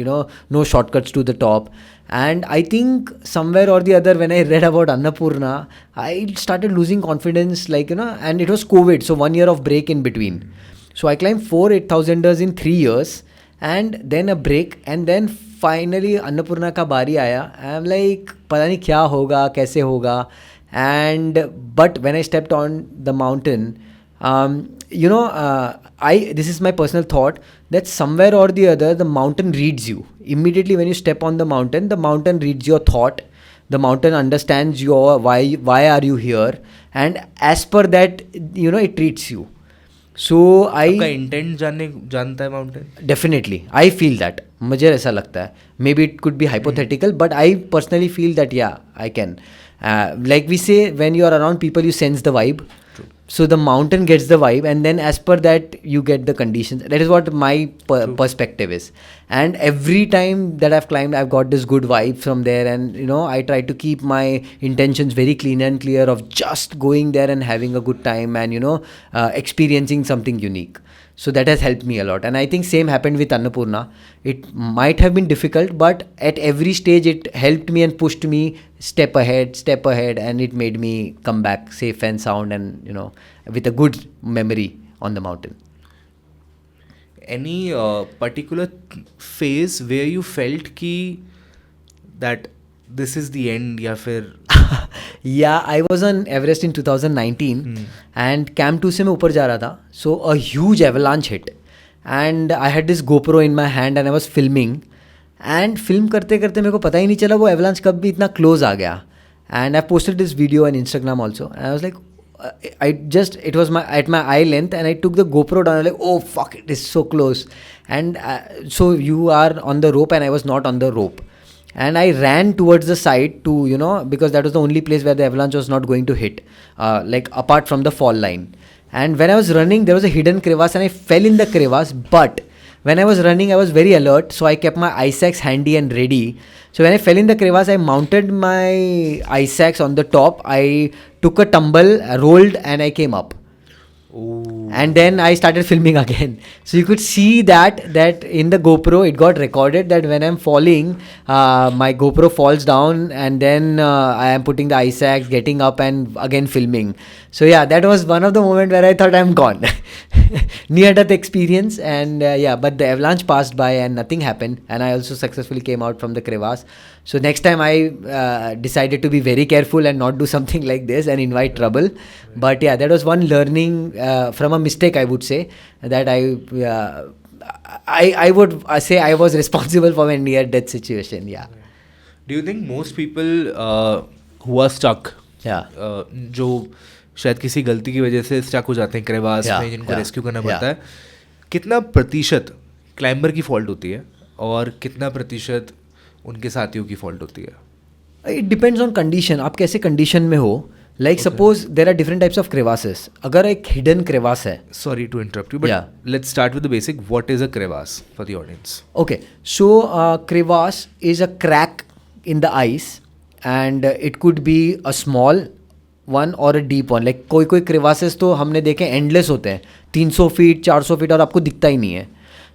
No Shortcuts to the Top. And I think somewhere or the other, when I read about Annapurna, I started losing confidence, and it was COVID, so 1 year of break in between. So I climbed 4 8,000ers in 3 years, and then a break, and then finally Annapurna का बारी आया. I am like पता नहीं क्या होगा, कैसे होगा. And but when I stepped on the mountain, this is my personal thought, that somewhere or the other the mountain reads you. Immediately when you step on the mountain reads your thought. The mountain understands your why are you here, and as per that, it treats you. So आपका intent जानता है mountain. Definitely I feel that. मुझे ऐसा लगता है. May be it could B hypothetical, but I personally feel that I can. Like we say, when you are around people, you sense the vibe. True. So the mountain gets the vibe, and then as per that, you get the conditions. That is what my perspective is. And every time that I've climbed, I've got this good vibe from there. And, I try to keep my intentions very clean and clear of just going there and having a good time and, experiencing something unique. So that has helped me a lot. And I think same happened with Annapurna. It might have been difficult, but at every stage it helped me and pushed me step ahead, and it made me come back safe and sound and, with a good memory on the mountain. Any particular phase where you felt that this is the end, या फिर? Yeah, I was on Everest in 2019 and Camp 2 से मैं ऊपर जा रहा था. So a huge avalanche hit and I had this GoPro in my hand and I was filming. And film करते करते मेरे को पता ही नहीं चला वो avalanche कब भी इतना close आ गया. And I posted this video on Instagram also. And I was like, it was at my eye length, and I took the GoPro down. I was like, oh fuck, it is so close. And so you are on the rope and I was not on the rope. And I ran towards the side to, because that was the only place where the avalanche was not going to hit, apart from the fall line. And when I was running, there was a hidden crevasse and I fell in the crevasse. But when I was running, I was very alert. So I kept my ice axe handy and ready. So when I fell in the crevasse, I mounted my ice axe on the top. I took a tumble, rolled, and I came up. Ooh. And then I started filming again. So you could see that in the GoPro, it got recorded that when I'm falling, my GoPro falls down, and then I am putting the ice axe, getting up, and again filming. So yeah, that was one of the moments where I thought I'm gone. Near-death experience, and but the avalanche passed by and nothing happened, and I also successfully came out from the crevasse. So next time I decided to be very careful and not do something like this and invite trouble. Right. But yeah, that was one learning from a mistake, I would say, that I would say I was responsible for my near-death situation. Yeah. Right. Do you think most people who are stuck, जो शायद किसी गलती की वजह से stuck हो जाते हैं क्रेवास में, जिनको रेस्क्यू करना पड़ता है, कितना प्रतिशत क्लाइंबर की फॉल्ट होती है और कितना प्रतिशत उनके साथियों की फॉल्ट होती है? It depends on condition. आप कैसे कंडीशन में हो. Like suppose there are different types of crevasses. अगर एक हिडन क्रेवास है, sorry to interrupt you, but let's start with the basic. What is a crevasse for the audience? Okay, so crevasse is a crack in the ice and it could be a small one और a deep one. Like कोई क्रेवासेस तो हमने देखे endless होते हैं, 300 feet 400 feet, और आपको दिखता ही नहीं है.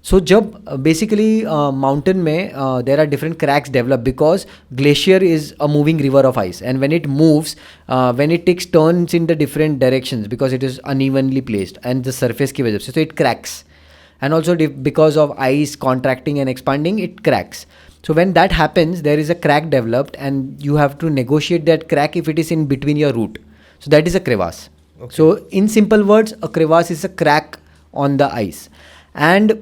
सो जब बेसिकली माउंटेन में there are different cracks develop because glacier is a moving river of ice, and when it moves, when it takes turns in the different directions because it is unevenly placed and the surface की वजह से, so it cracks. And also because of ice contracting and expanding, it cracks. So when that happens, there is a crack developed and you have to negotiate that crack if it is in between your route. So that is a crevasse. Okay. So in simple words, a crevasse is a crack on the ice. And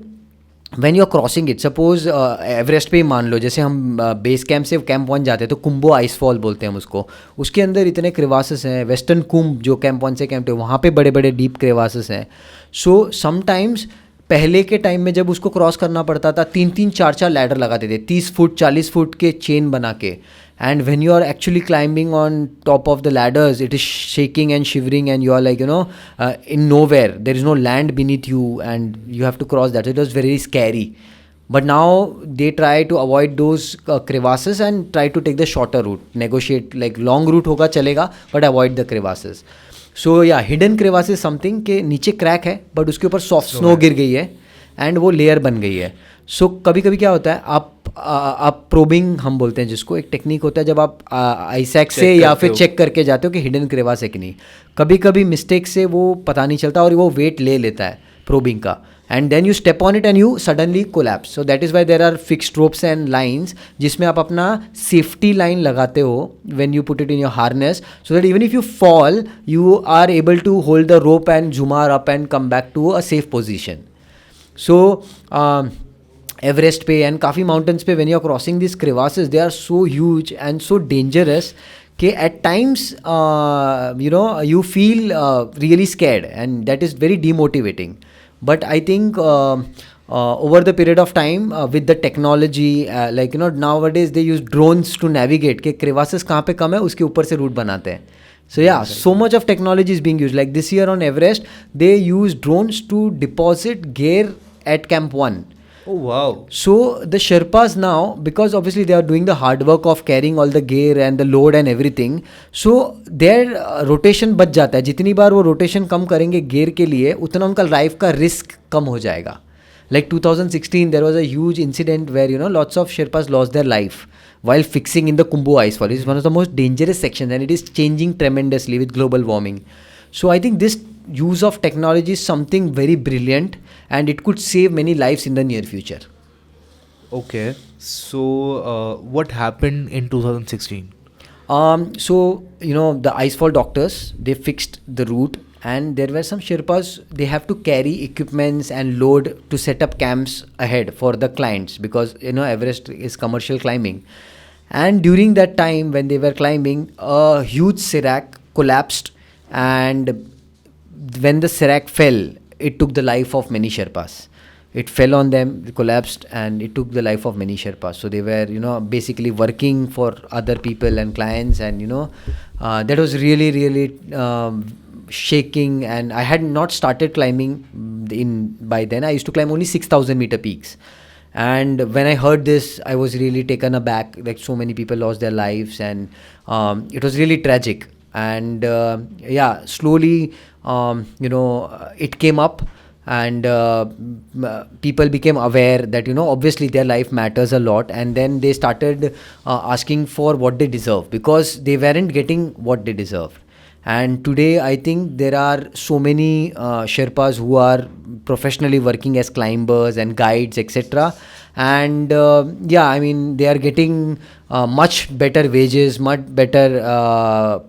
when you're crossing it, suppose Everest पे ही मान लो, जैसे हम base camp से camp 1 जाते हैं तो Kumbo icefall बोलते हैं हम उसको, उसके अंदर इतने क्रेवासेस हैं. वेस्टर्न कुम्ब जो कैंप 1 से कैंप 2 वहाँ पे बड़े बड़े डीप क्रेवासेस हैं. सो समटाइम्स पहले के टाइम में जब उसको क्रॉस करना पड़ता था 3-4 लैडर लगाते थे 30 फुट 40 फुट के चेन बना के. And when you are actually climbing on top of the ladders, it is shaking and shivering, and you are like, in nowhere. There is no land beneath you, and you have to cross that. It was very scary. But now they try to avoid those crevasses and try to take the shorter route. Negotiate, like long route होगा चलेगा, but avoid the crevasses. So yeah, hidden crevasse is something कि नीचे crack है, but उसके ऊपर soft snow गिर गई है, and वो लेयर बन गई है. सो कभी कभी क्या होता है, आप प्रोबिंग हम बोलते हैं जिसको, एक टेक्निक होता है जब आप आईसैक से या फिर चेक करके जाते हो कि हिडन क्रेवास है कि नहीं. कभी कभी मिस्टेक से वो पता नहीं चलता और वो वेट ले लेता है प्रोबिंग का, and then you step on it and you suddenly collapse. So that is why there are fixed ropes and lines जिसमें आप अपना सेफ्टी लाइन लगाते हो when you put it in your harness, so that even if you fall you are able to hold the rope and jumar up and come back to a safe position. So Everest पे and काफ़ी mountains पे when you are crossing this crevasses, they are so huge and so dangerous कि at times you feel really scared, and that is very demotivating. But I think over the period of time with the technology, nowadays they use drones to navigate कि crevasses कहाँ पे कम है उसके ऊपर से route बनाते हैं. So yeah, so much of technology is being used. Like this year on Everest, they use drones to deposit gear at Camp 1. Oh wow. So the Sherpas now, because obviously they are doing the hard work of carrying all the gear and the load and everything, so their rotation बच जाता है. जितनी बार वो rotation कम करेंगे gear के लिए उतना उनका life का risk कम हो जाएगा. Like 2016 there was a huge incident where lots of Sherpas lost their life while fixing in the Khumbu icefall. It is one of the most dangerous sections and it is changing tremendously with global warming. So I think this use of technology is something very brilliant and it could save many lives in the near future. Okay, so what happened in 2016? So the icefall doctors, they fixed the route, and there were some Sherpas, they have to carry equipments and load to set up camps ahead for the clients, because Everest is commercial climbing. And during that time when they were climbing, a huge serac collapsed, and when the serac fell, it took the life of many Sherpas. It fell on them, it collapsed, and it took the life of many Sherpas. So they were, basically working for other people and clients, and that was really, really shaking. And I had not started climbing by then. I used to climb only 6,000 meter peaks. And when I heard this, I was really taken aback. Like, so many people lost their lives, and it was really tragic. And slowly, it came up, and people became aware that obviously their life matters a lot, and then they started asking for what they deserve, because they weren't getting what they deserved. And today I think there are so many Sherpas who are professionally working as climbers and guides, etc. And they are getting much better wages, much better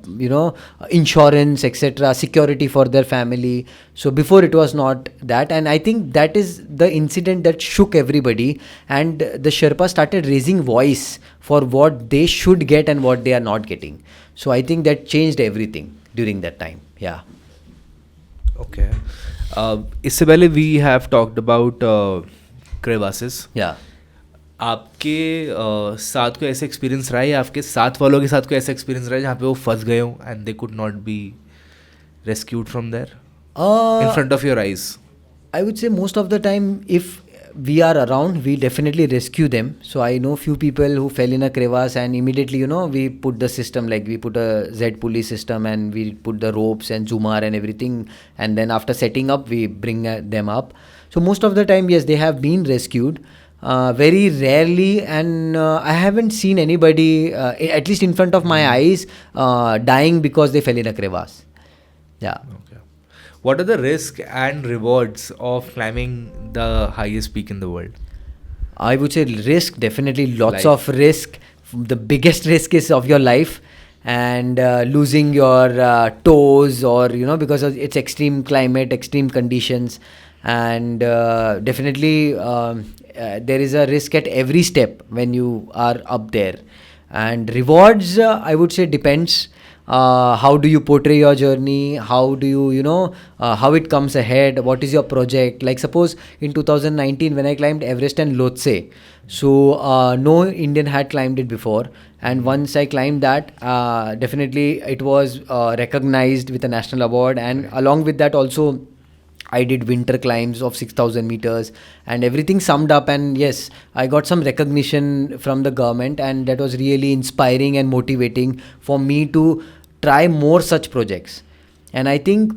insurance, etc., security for their family. So before it was not that, and I think that is the incident that shook everybody, and the Sherpas started raising voice for what they should get and what they are not getting. So I think that changed everything during that time. Yeah. Okay. इससे पहले we have talked about crevasses. Yeah. आपके साथ कोई ऐसा experience रहा है, या आपके साथ वालों के साथ कोई ऐसा एक्सपीरियंस रहा है जहाँ पे वो फंस गए हो and they could not be rescued from there in front of your eyes? I would say most of the time, if we are around, we definitely rescue them. So I know few people who fell in a crevasse, and immediately we put the system, like we put a Z pulley system, and we put the ropes and zumar and everything, and then after setting up we bring them up. So most of the time, yes, they have been rescued. Very rarely, and I haven't seen anybody, at least in front of my eyes, dying because they fell in a crevasse. Yeah. Okay. What are the risks and rewards of climbing the highest peak in the world? I would say risk, definitely lots Life. of risk. The biggest risk is of your life, and losing your toes, or because of its extreme climate, extreme conditions. and definitely there is a risk at every step when you are up there. And rewards, I would say, depends. How do you portray your journey? How do you, how it comes ahead? What is your project? Like suppose in 2019 when I climbed Everest and Lhotse, so no Indian had climbed it before, and once I climbed that, definitely it was recognized with a national award, and along with that also I did winter climbs of 6,000 meters and everything summed up. And yes, I got some recognition from the government, and that was really inspiring and motivating for me to try more such projects. And I think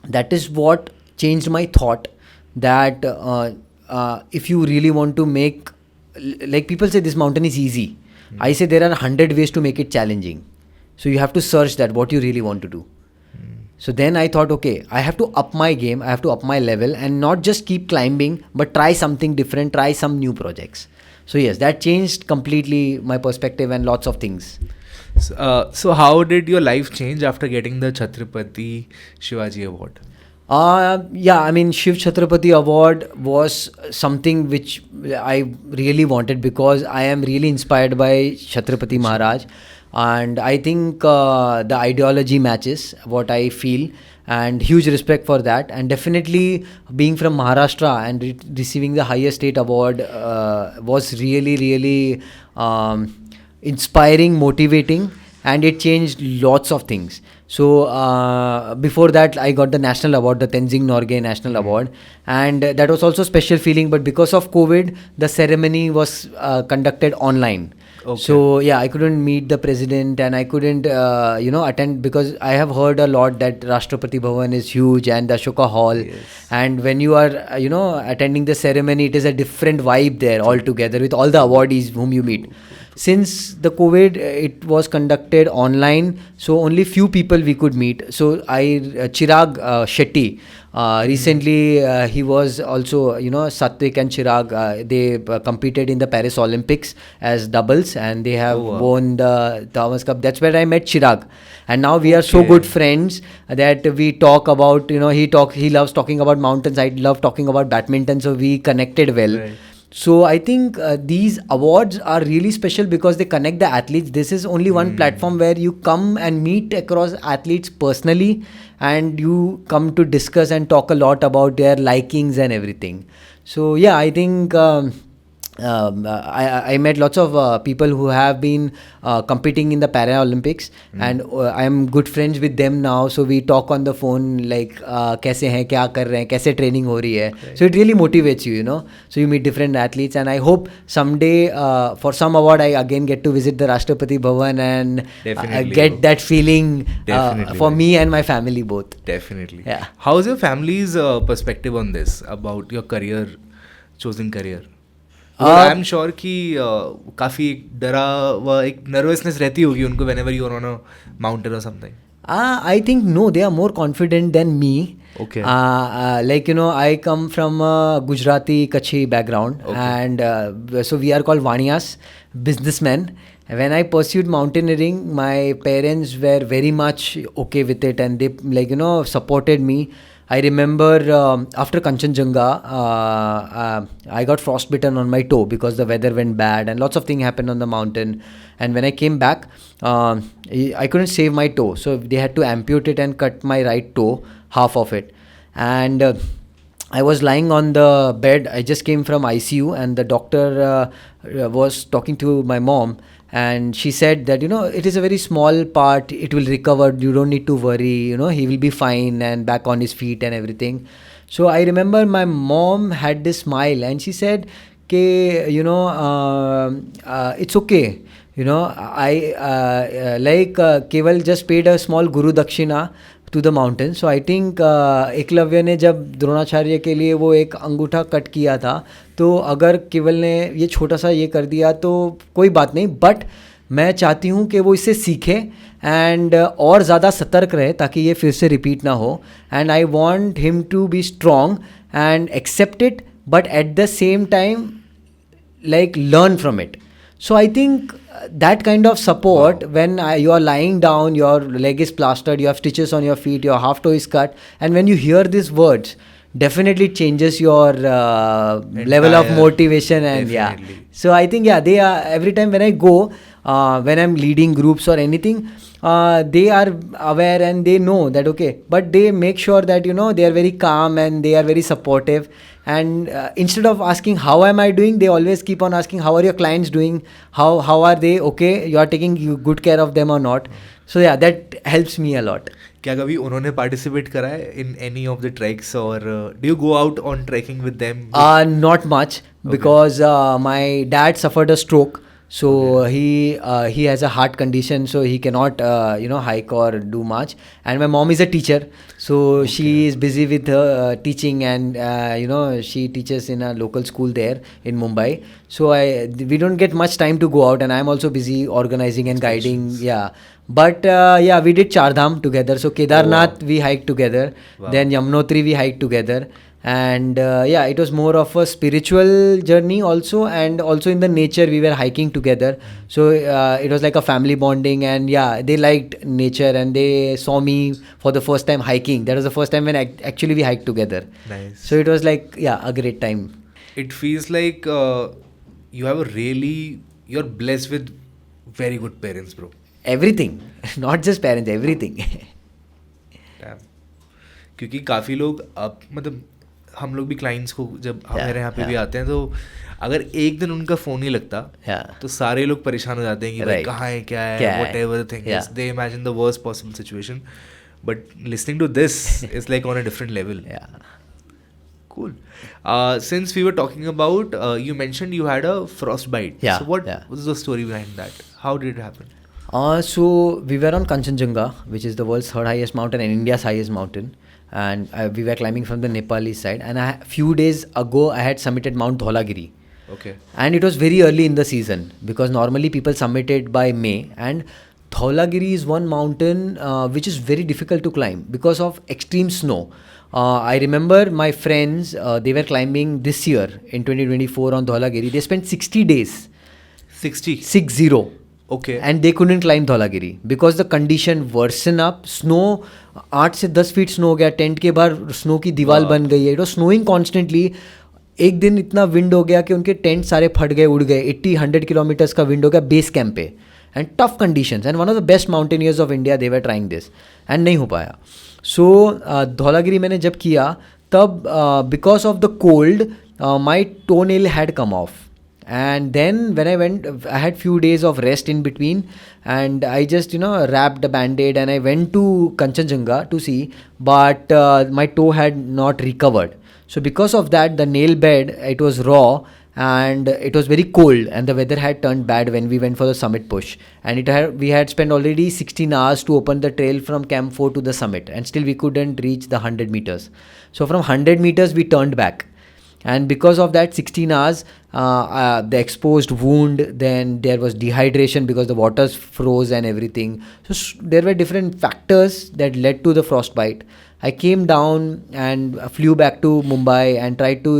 that is what changed my thought, that if you really want to make, like people say this mountain is easy. I say there are 100 ways to make it challenging. So you have to search that what you really want to do. So then I thought, okay, I have to up my game, I have to up my level, and not just keep climbing, but try something different, try some new projects. So yes, that changed completely my perspective and lots of things. So how did your life change after getting the Chhatrapati Shivaji Award? Yeah, I mean, Shiv Chhatrapati Award was something which I really wanted, because I am really inspired by Chhatrapati Maharaj. And I think the ideology matches what I feel, and huge respect for that. And definitely being from Maharashtra and receiving the highest state award was really, really inspiring, motivating, and it changed lots of things. So before that I got the national award, the Tenzing Norgay National Award, and that was also a special feeling. But because of COVID, the ceremony was conducted online. Okay. So yeah, I couldn't meet the president, and I couldn't attend, because I have heard a lot that Rashtrapati Bhavan is huge and the Ashoka Hall. Yes. And when you are attending the ceremony, it is a different vibe there altogether with all the awardees whom you meet. Since the COVID, it was conducted online, so only few people we could meet. So Chirag Shetty, recently he was also, Satvik and Chirag, they competed in the Paris Olympics as doubles, and they have won the Thomas Cup. That's where I met Chirag, and now we are so good friends that we talk about, he loves talking about mountains, I love talking about badminton, so we connected well. Right. So I think these awards are really special because they connect the athletes. This is only one platform where you come and meet across athletes personally, and you come to discuss and talk a lot about their likings and everything. So yeah, I think I met lots of people who have been competing in the Paralympics, and I am good friends with them now. So we talk on the phone like कैसे हैं, क्या कर रहे हैं, कैसे training हो रही है. So it really motivates you, So you meet different athletes, and I hope someday for some award I again get to visit the Rashtrapati Bhavan and get that feeling for me and my family both. Definitely. Yeah. How is your family's perspective on this, about your career, choosing career? I am sure कि काफ़ी डरा व एक nervousness रहती होगी उनको whenever you are on a mountain or something. I think no, they are more confident than me. Okay. I come from a Gujarati Kachhi background, and so we are called Vaniyas, businessmen. When I pursued mountaineering, my parents were very much okay with it, and they supported me. I remember after Kanchenjunga, I got frostbitten on my toe because the weather went bad and lots of things happened on the mountain. And when I came back, I couldn't save my toe. So they had to amputate and cut my right toe, half of it. And I was lying on the bed. I just came from ICU, and the doctor was talking to my mom. And she said that, it is a very small part, it will recover, you don't need to worry, he will be fine and back on his feet and everything. So I remember my mom had this smile, and she said, it's okay. Keval just paid a small Guru Dakshina to the mountain. So I think Eklavya ने जब द्रोणाचार्य के लिए वो एक अंगूठा cut किया था, तो अगर केवल ने ये छोटा सा ये कर दिया तो कोई बात नहीं, बट मैं चाहती हूँ कि वो इससे सीखे एंड और ज़्यादा सतर्क रहे ताकि ये फिर से रिपीट ना हो. And I want him to be strong and accept it, but at the same time learn from it. So I think that kind of support, when you are lying down, your leg is plastered, you have stitches on your feet, your half toe is cut, and when you hear these words, definitely it changes your level of Entire- motivation, and definitely. so I think they are, every time when I go, when I'm leading groups or anything, they are aware and they know that okay, but they make sure that they are very calm and they are very supportive, and instead of asking how am I doing, they always keep on asking how are your clients doing, how are they, okay, you are taking good care of them or not. So that helps me a lot. क्या कभी उन्होंने participate करा है in any of the treks और do you go out on trekking with them? Not much, because my dad suffered a stroke. So he has a heart condition, so he cannot hike or do much. And my mom is a teacher, so she is busy with her teaching, and she teaches in a local school there in Mumbai. So we don't get much time to go out, and I'm also busy organizing and guiding. But we did Char Dham together. So Kedarnath we hiked together. Wow. Then Yamunotri we hiked together. And it was more of a spiritual journey also, and also in the nature we were hiking together. So it was like a family bonding, and they liked nature, and they saw me for the first time hiking. That was the first time when actually we hiked together. Nice. So it was like a great time. It feels like you're blessed with very good parents, bro. Everything. Not just parents, everything. Damn. क्योंकि काफ़ी लोग अब मतलब हम लोग भी clients को जब हमारे यहाँ पे भी आते हैं तो अगर एक दिन उनका फ़ोन नहीं लगता तो सारे लोग परेशान हो जाते हैं कि भाई कहाँ है, क्या है, whatever the thing is. They imagine the worst possible situation. But listening to this is like on a different level. Cool. Since we were talking about, you mentioned you had a frostbite. So what was the story behind that? How did it happen? So we were on Kanchenjunga, which is the world's third highest mountain and India's highest mountain. And we were climbing from the Nepali side. And a few days ago, I had summited Mount Dholagiri. Okay. And it was very early in the season, because normally people summit it by May. And Dholagiri is one mountain which is very difficult to climb because of extreme snow. I remember my friends, they were climbing this year in 2024 on Dholagiri. They spent 60 days. 60. Okay. And they couldn't climb Dholagiri because the condition worsened up. Snow 8 से 10 feet snow हो गया, tent के बाहर snow की दीवार बन गई है. It was snowing constantly. एक दिन इतना विंड हो गया कि उनके टेंट सारे फट गए, उड़ गए. 80-100 किलोमीटर्स का विंड हो गया बेस कैंप पे, and tough conditions. And one of the best mountaineers of India, they were trying this and नहीं हो पाया. सो धौलागिरी मैंने जब किया तब because of the cold my टोनेल had come of. And then when I went, I had few days of rest in between, and I just wrapped a band-aid and I went to Kanchenjunga to see, but my toe had not recovered. So because of that, the nail bed, it was raw and it was very cold, and the weather had turned bad when we went for the summit push, and we had spent already 16 hours to open the trail from Camp 4 to the summit, and still we couldn't reach the 100 meters. So from 100 meters we turned back. And because of that 16 hours, the exposed wound, then there was dehydration because the waters froze and everything. So there were different factors that led to the frostbite. I came down and flew back to Mumbai and tried to,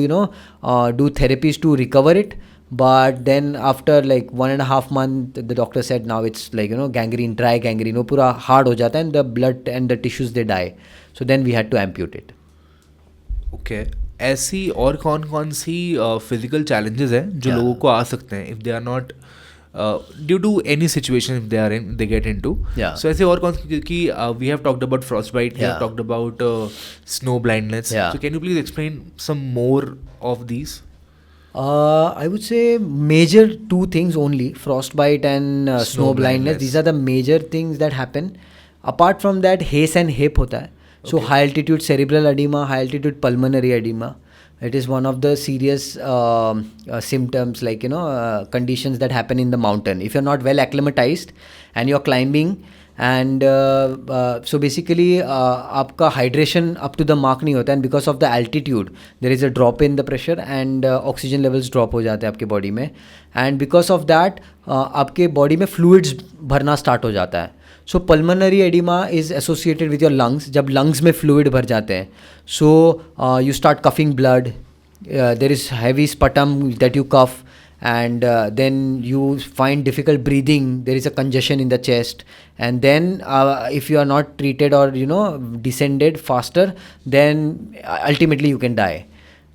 do therapies to recover it. But then after like 1.5 months, the doctor said now it's like, gangrene, dry gangrene, pura hard ho jata hai, and the blood and the tissues, they die. So then we had to amputate. Okay. ऐसी और कौन सी physical challenges हैं जो लोगों को आ सकते हैं if they are not due to any situation if they get into. So ऐसे और कौन सी, क्योंकि we have talked about frostbite, we have talked about snow blindness. So can you please explain some more of these? I would say major 2 things only, frostbite and snow blindness. These are the major things that happen. Apart from that, haze and hip hota hai. So high altitude cerebral edema, high altitude pulmonary edema. It is one of the serious symptoms, like conditions that happen in the mountain if you're not well acclimatized and you're climbing. And so basically आपका hydration up to the mark नहीं होता, and because of the altitude there is a drop in the pressure and oxygen levels drop हो जाते हैं आपके body में, and because of that आपके body में fluids भरना start हो जाता है. So pulmonary edema is associated with your lungs. जब lungs में fluid भर जाते हैं, so you start coughing blood. There is heavy sputum that you cough, and then you find difficult breathing, there is a congestion in the chest, and then if you are not treated or descended faster, then ultimately you can die.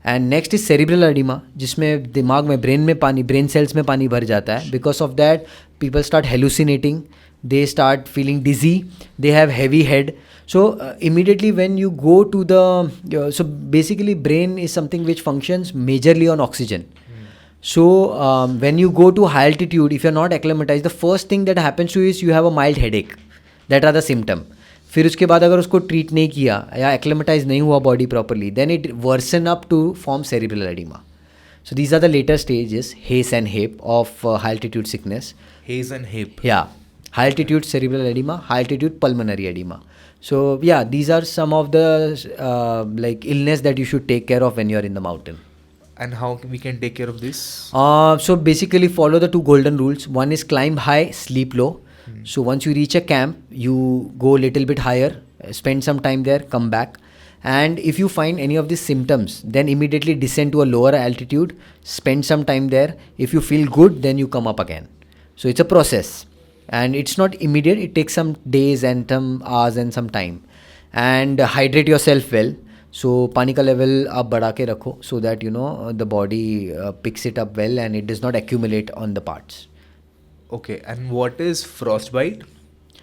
And next is cerebral oedema, जिसमें दिमाग में brain cells में पानी भर जाता है. Because of that people start hallucinating, they start feeling dizzy, they have heavy head. So immediately when you go to the so basically brain is something which functions majorly on oxygen. So when you go to high altitude, if you're not acclimatized, the first thing that happens to you is you have a mild headache. That are the symptom. फिर उसके बाद अगर उसको treat नहीं किया या acclimatise नहीं हुआ body properly, then it worsen up to form cerebral oedema. So these are the later stages, haze and hip, of high altitude sickness. Haze and hip. Yeah. High altitude cerebral edema, high altitude pulmonary edema. So yeah, these are some of the like illness that you should take care of when you are in the mountain. And how we can take care of this? So basically follow the 2 golden rules. One is climb high, sleep low. So once you reach a camp, you go a little bit higher, spend some time there, come back. And if you find any of these symptoms, then immediately descend to a lower altitude, spend some time there. If you feel good, then you come up again. So it's a process. And it's not immediate, it takes some days and some hours and some time. And hydrate yourself well. So पानी का level आप बढ़ा के रखो, so that the body picks it up well and it does not accumulate on the parts. Okay, and what is frostbite?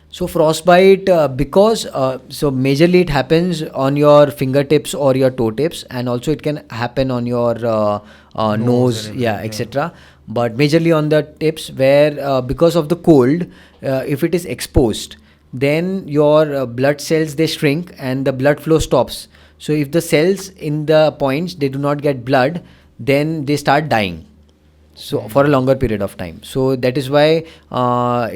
So frostbite, because so majorly it happens on your fingertips or your toe tips, and also it can happen on your nose, etc. But majorly on the tips, where because of the cold, if it is exposed, then your blood cells, they shrink and the blood flow stops. So if the cells in the points, they do not get blood, then they start dying. So for a longer period of time. So that is why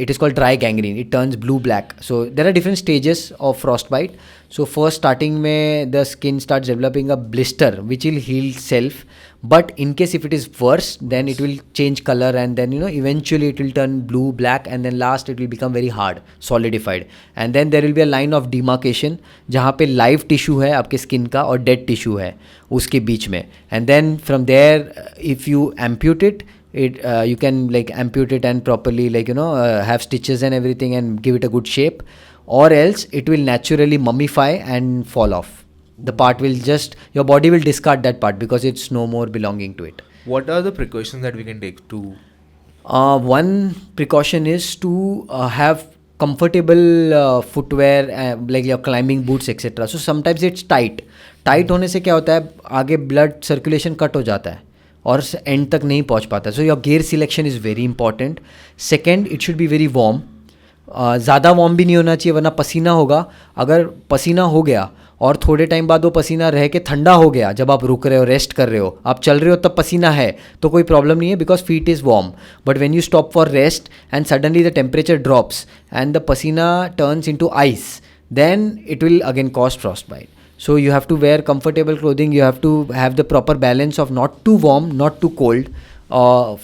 it is called dry gangrene. It turns blue-black. So there are different stages of frostbite. So first starting mein the skin starts developing a blister which will heal self. But in case if it is worse, then it will change color, and then eventually it will turn blue, black, and then last it will become very hard, solidified. And then there will be a line of demarcation जहाँ पे live tissue है आपके skin का और dead tissue है उसके बीच में. And then from there if you amputate it, you can like amputate it and properly have stitches and everything and give it a good shape, or else it will naturally mummify and fall off. The part will just, your body will discard that part because it's no more belonging to it. What are the precautions that we can take to? One precaution is to have comfortable footwear, like your climbing boots, etc. So sometimes it's tight. Tight होने से क्या होता है, आगे blood circulation cut हो जाता है और end तक नहीं पहुँच पाता. So your gear selection is very important. Second, it should be very warm. ज़्यादा वार्म भी नहीं होना चाहिए, वरना पसीना होगा. अगर पसीना हो गया और थोड़े टाइम बाद वो पसीना रह के ठंडा हो गया, जब आप रुक रहे हो, रेस्ट कर रहे हो, आप चल रहे हो, तब पसीना है तो कोई प्रॉब्लम नहीं है, because feet is warm. But when you stop for rest and suddenly the temperature drops and the पसीना turns into ice, then it will again cause frostbite. So you have to wear comfortable clothing, you have to have the proper balance of not too warm, not too cold,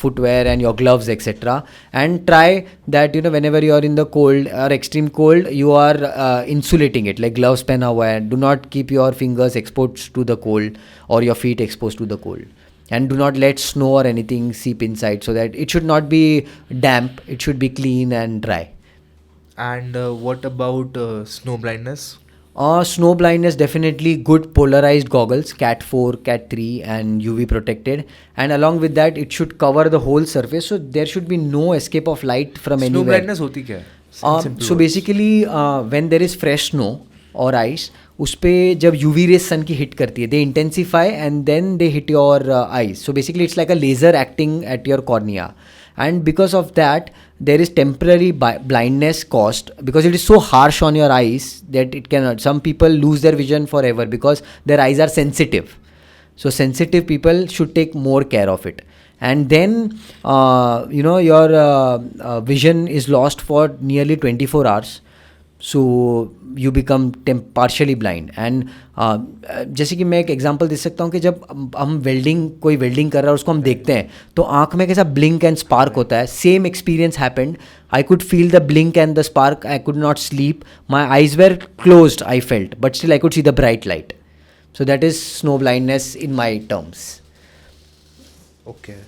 footwear and your gloves, etc. And try that whenever you are in the cold or extreme cold, you are insulating it, like gloves pehna hua hai. Do not keep your fingers exposed to the cold or your feet exposed to the cold. And do not let snow or anything seep inside, so that it should not be damp, it should be clean and dry. And what about snow blindness? Snow blindness, definitely good polarized goggles, Cat 4, Cat 3 and UV protected, and along with that it should cover the whole surface, so there should be no escape of light from anywhere. Snow blindness hoti kya hai? So basically when there is fresh snow or ice, उस पर जब UV rays sun की hit करती है, they intensify and then they hit your eyes. So basically it's like a laser acting at your cornea, and because of that there is temporary blindness caused, because it is so harsh on your eyes that it cannot, some people lose their vision forever because their eyes are sensitive. So sensitive people should take more care of it. And then your vision is lost for nearly 24 hours. So you become partially blind. And जैसे कि मैं एक example दे सकता हूँ कि जब हम कोई वेल्डिंग कर रहा है उसको हम देखते हैं तो आँख में कैसा ब्लिंक एंड स्पार्क होता है. Same experience happened. I could feel the blink and the spark. I could not sleep. My eyes were closed, I felt, but still I could see the bright light. So that is snow blindness in my terms. Okay.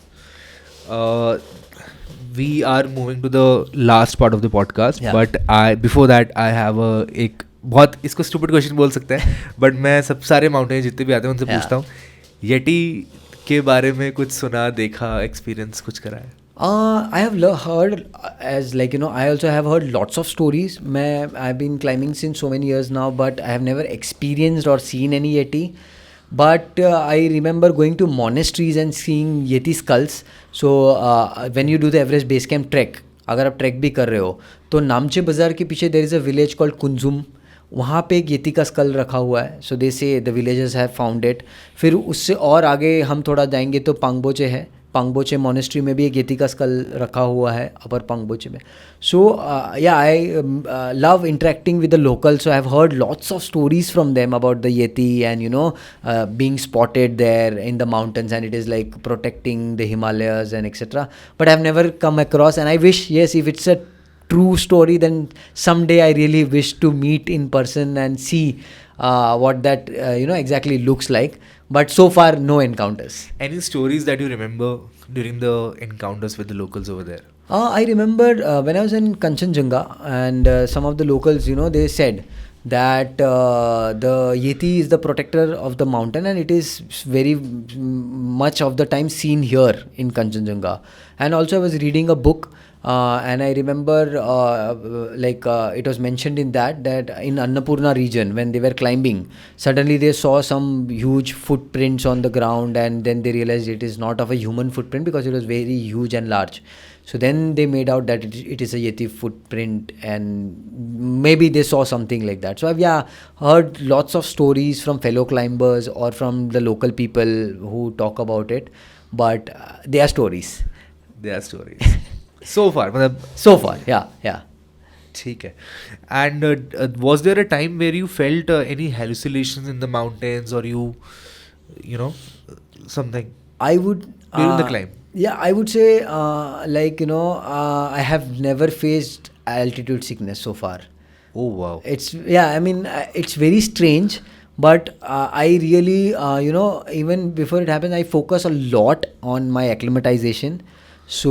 We are moving to the last part of the podcast, Yeah. but before that I have एक बहुत इसको stupid question बोल सकते हैं, but मैं सब सारे mountain जितने भी आते हैं उनसे Yeah. पूछता हूँ, येटी के बारे में कुछ सुना, देखा, एक्सपीरियंस कुछ करा है? I have heard, as like, I also have heard lots of stories. I've been climbing since so many years now, but I have never experienced or seen any Yeti. But I remember going to monasteries and seeing Yeti skulls. So when you do the Everest Base Camp trek, अगर आप track भी कर रहे हो तो नामचे बाज़ार के पीछे there is a village called Kunjum, वहाँ पे एक येती का स्कल रखा हुआ है. सो दे से the villagers have found it. फिर उससे और आगे हम थोड़ा जाएंगे तो पांगबोचे है. पांगबोचे मोनेस्ट्री में भी एक येती का स्कल रखा हुआ है अपर पांगबोचे में. So yeah I love interacting with the local. So I have heard lots of stories from them about the yeti and being spotted there in the mountains and it is like protecting the Himalayas and etcetera. But I have never come across and I wish, yes, if it's a true story, then someday I really wish to meet in person and see what that exactly looks like. But so far, no encounters. Any stories that you remember during the encounters with the locals over there? I remember when I was in Kanchenjunga, and some of the locals, they said that the Yeti is the protector of the mountain, and it is very much of the time seen here in Kanchenjunga. And also I was reading a book, and I remember it was mentioned in that in Annapurna region, when they were climbing, suddenly they saw some huge footprints on the ground, and then they realized it is not of a human footprint because it was very huge and large. So then they made out that it is a Yeti footprint, and maybe they saw something like that. So I've heard lots of stories from fellow climbers or from the local people who talk about it, but they are stories. They are stories. So far, मतलब So far, yeah. ठीक है. And was there a time where you felt any hallucinations in the mountains, or something I would during the climb? Yeah, I would say I have never faced altitude sickness so far. Oh wow. It's very strange, but I really even before it happens, I focus a lot on my acclimatization. So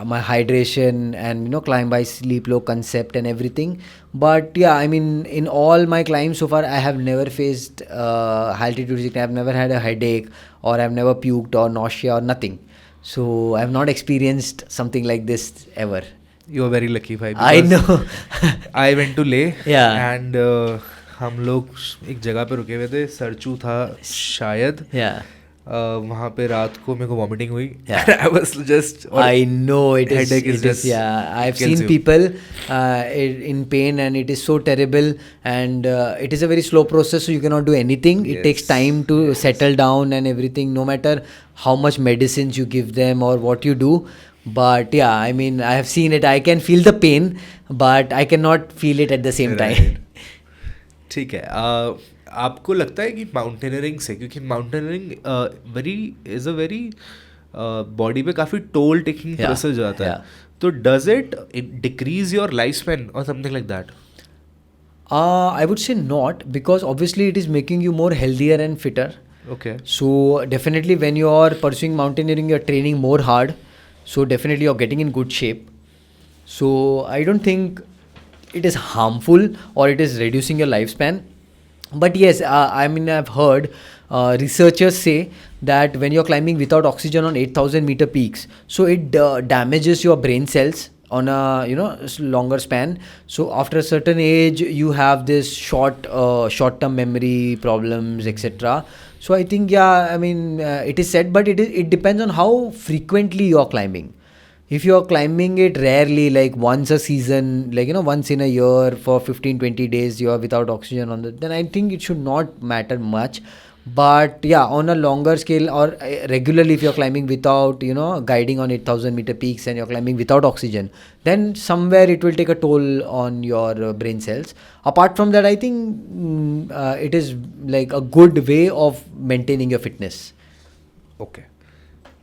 my hydration and climb by sleep low concept and everything. But in all my climbs so far, I have never faced altitude sickness. I have never had a headache, or I have never puked or nausea or nothing. So I have not experienced something like this ever. You are very lucky, bhai. I know. I went to Leh. Yeah. And हम लोग एक जगह पे रुके हुए थे, सरचू था शायद. Yeah. वहाँ पे रात को मेरे को वॉमिटिंग हुई. Yeah. I was just. I know it is. Headache is It is, just yeah. I've kills seen you. people in pain, and it is so terrible. And it is a very slow process, so you cannot do anything. It takes Yes. time to settle down and everything, no matter how much medicines you give them or what you do. But I have seen it. I can feel the pain, but I cannot feel it at the same time. Right. ठीक है. आपको लगता है कि mountaineering से, क्योंकि mountaineering is a very body पे काफ़ी टोल टेकिंग प्रोसेस जाता है, तो does it decrease your life span और something like that? I would say not, because obviously it is making you more healthier and fitter. Okay. So definitely when you are pursuing mountaineering, you are training more hard. So definitely you're getting in good shape. So I don't think it is harmful or it is reducing your lifespan. But yes, I've heard researchers say that when you're climbing without oxygen on 8,000 meter peaks, so it damages your brain cells on a longer span. So after a certain age, you have this short-term memory problems, etc. So I think it is said, but it depends on how frequently you're climbing. If you're climbing it rarely, like once a season, once in a year for 15-20 days, you're without oxygen then I think it should not matter much. But on a longer scale, or regularly, if you're climbing without, guiding on 8,000 meter peaks and you're climbing without oxygen, then somewhere it will take a toll on your brain cells. Apart from that, I think it is like a good way of maintaining your fitness. Okay.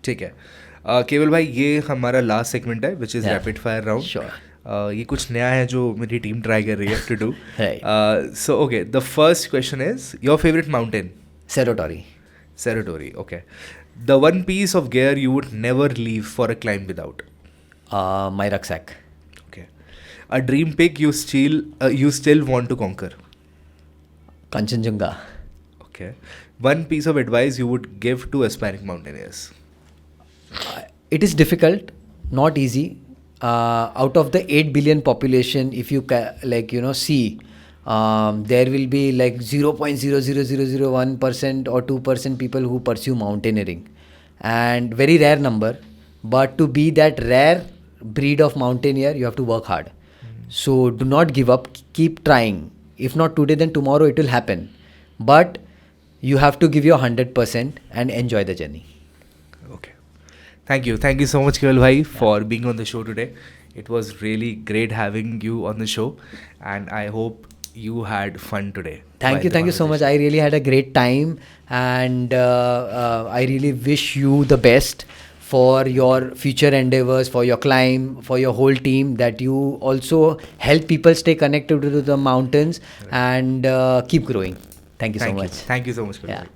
ठीक है. केवल भाई, ये हमारा last segment है, which is rapid fire round. ये कुछ नया है जो मेरी टीम ट्राई कर रही है to do. So okay, the first question is your favourite mountain. Cerotori. Cerotori, okay. The one piece of gear you would never leave for a climb without. My rucksack. Okay. A dream peak you still want to conquer. Kanchenjunga. Okay. One piece of advice you would give to aspiring mountaineers. It is difficult, not easy. Out of the 8 billion population, if you see, there will be like 0.00001% or 2% people who pursue mountaineering, and very rare number. But to be that rare breed of mountaineer, you have to work hard. So do not give up. Keep trying. If not today, then tomorrow it will happen. But you have to give your 100% and enjoy the journey. Okay. Thank you so much, Keval bhai, for being on the show today. It was really great having you on the show, and I hope you had fun today. Thank you so much. I really had a great time, and I really wish you the best for your future endeavors, for your climb, for your whole team, that you also help people stay connected to the mountains and keep growing. Thank you so much. Thank you so much, Keval bhai.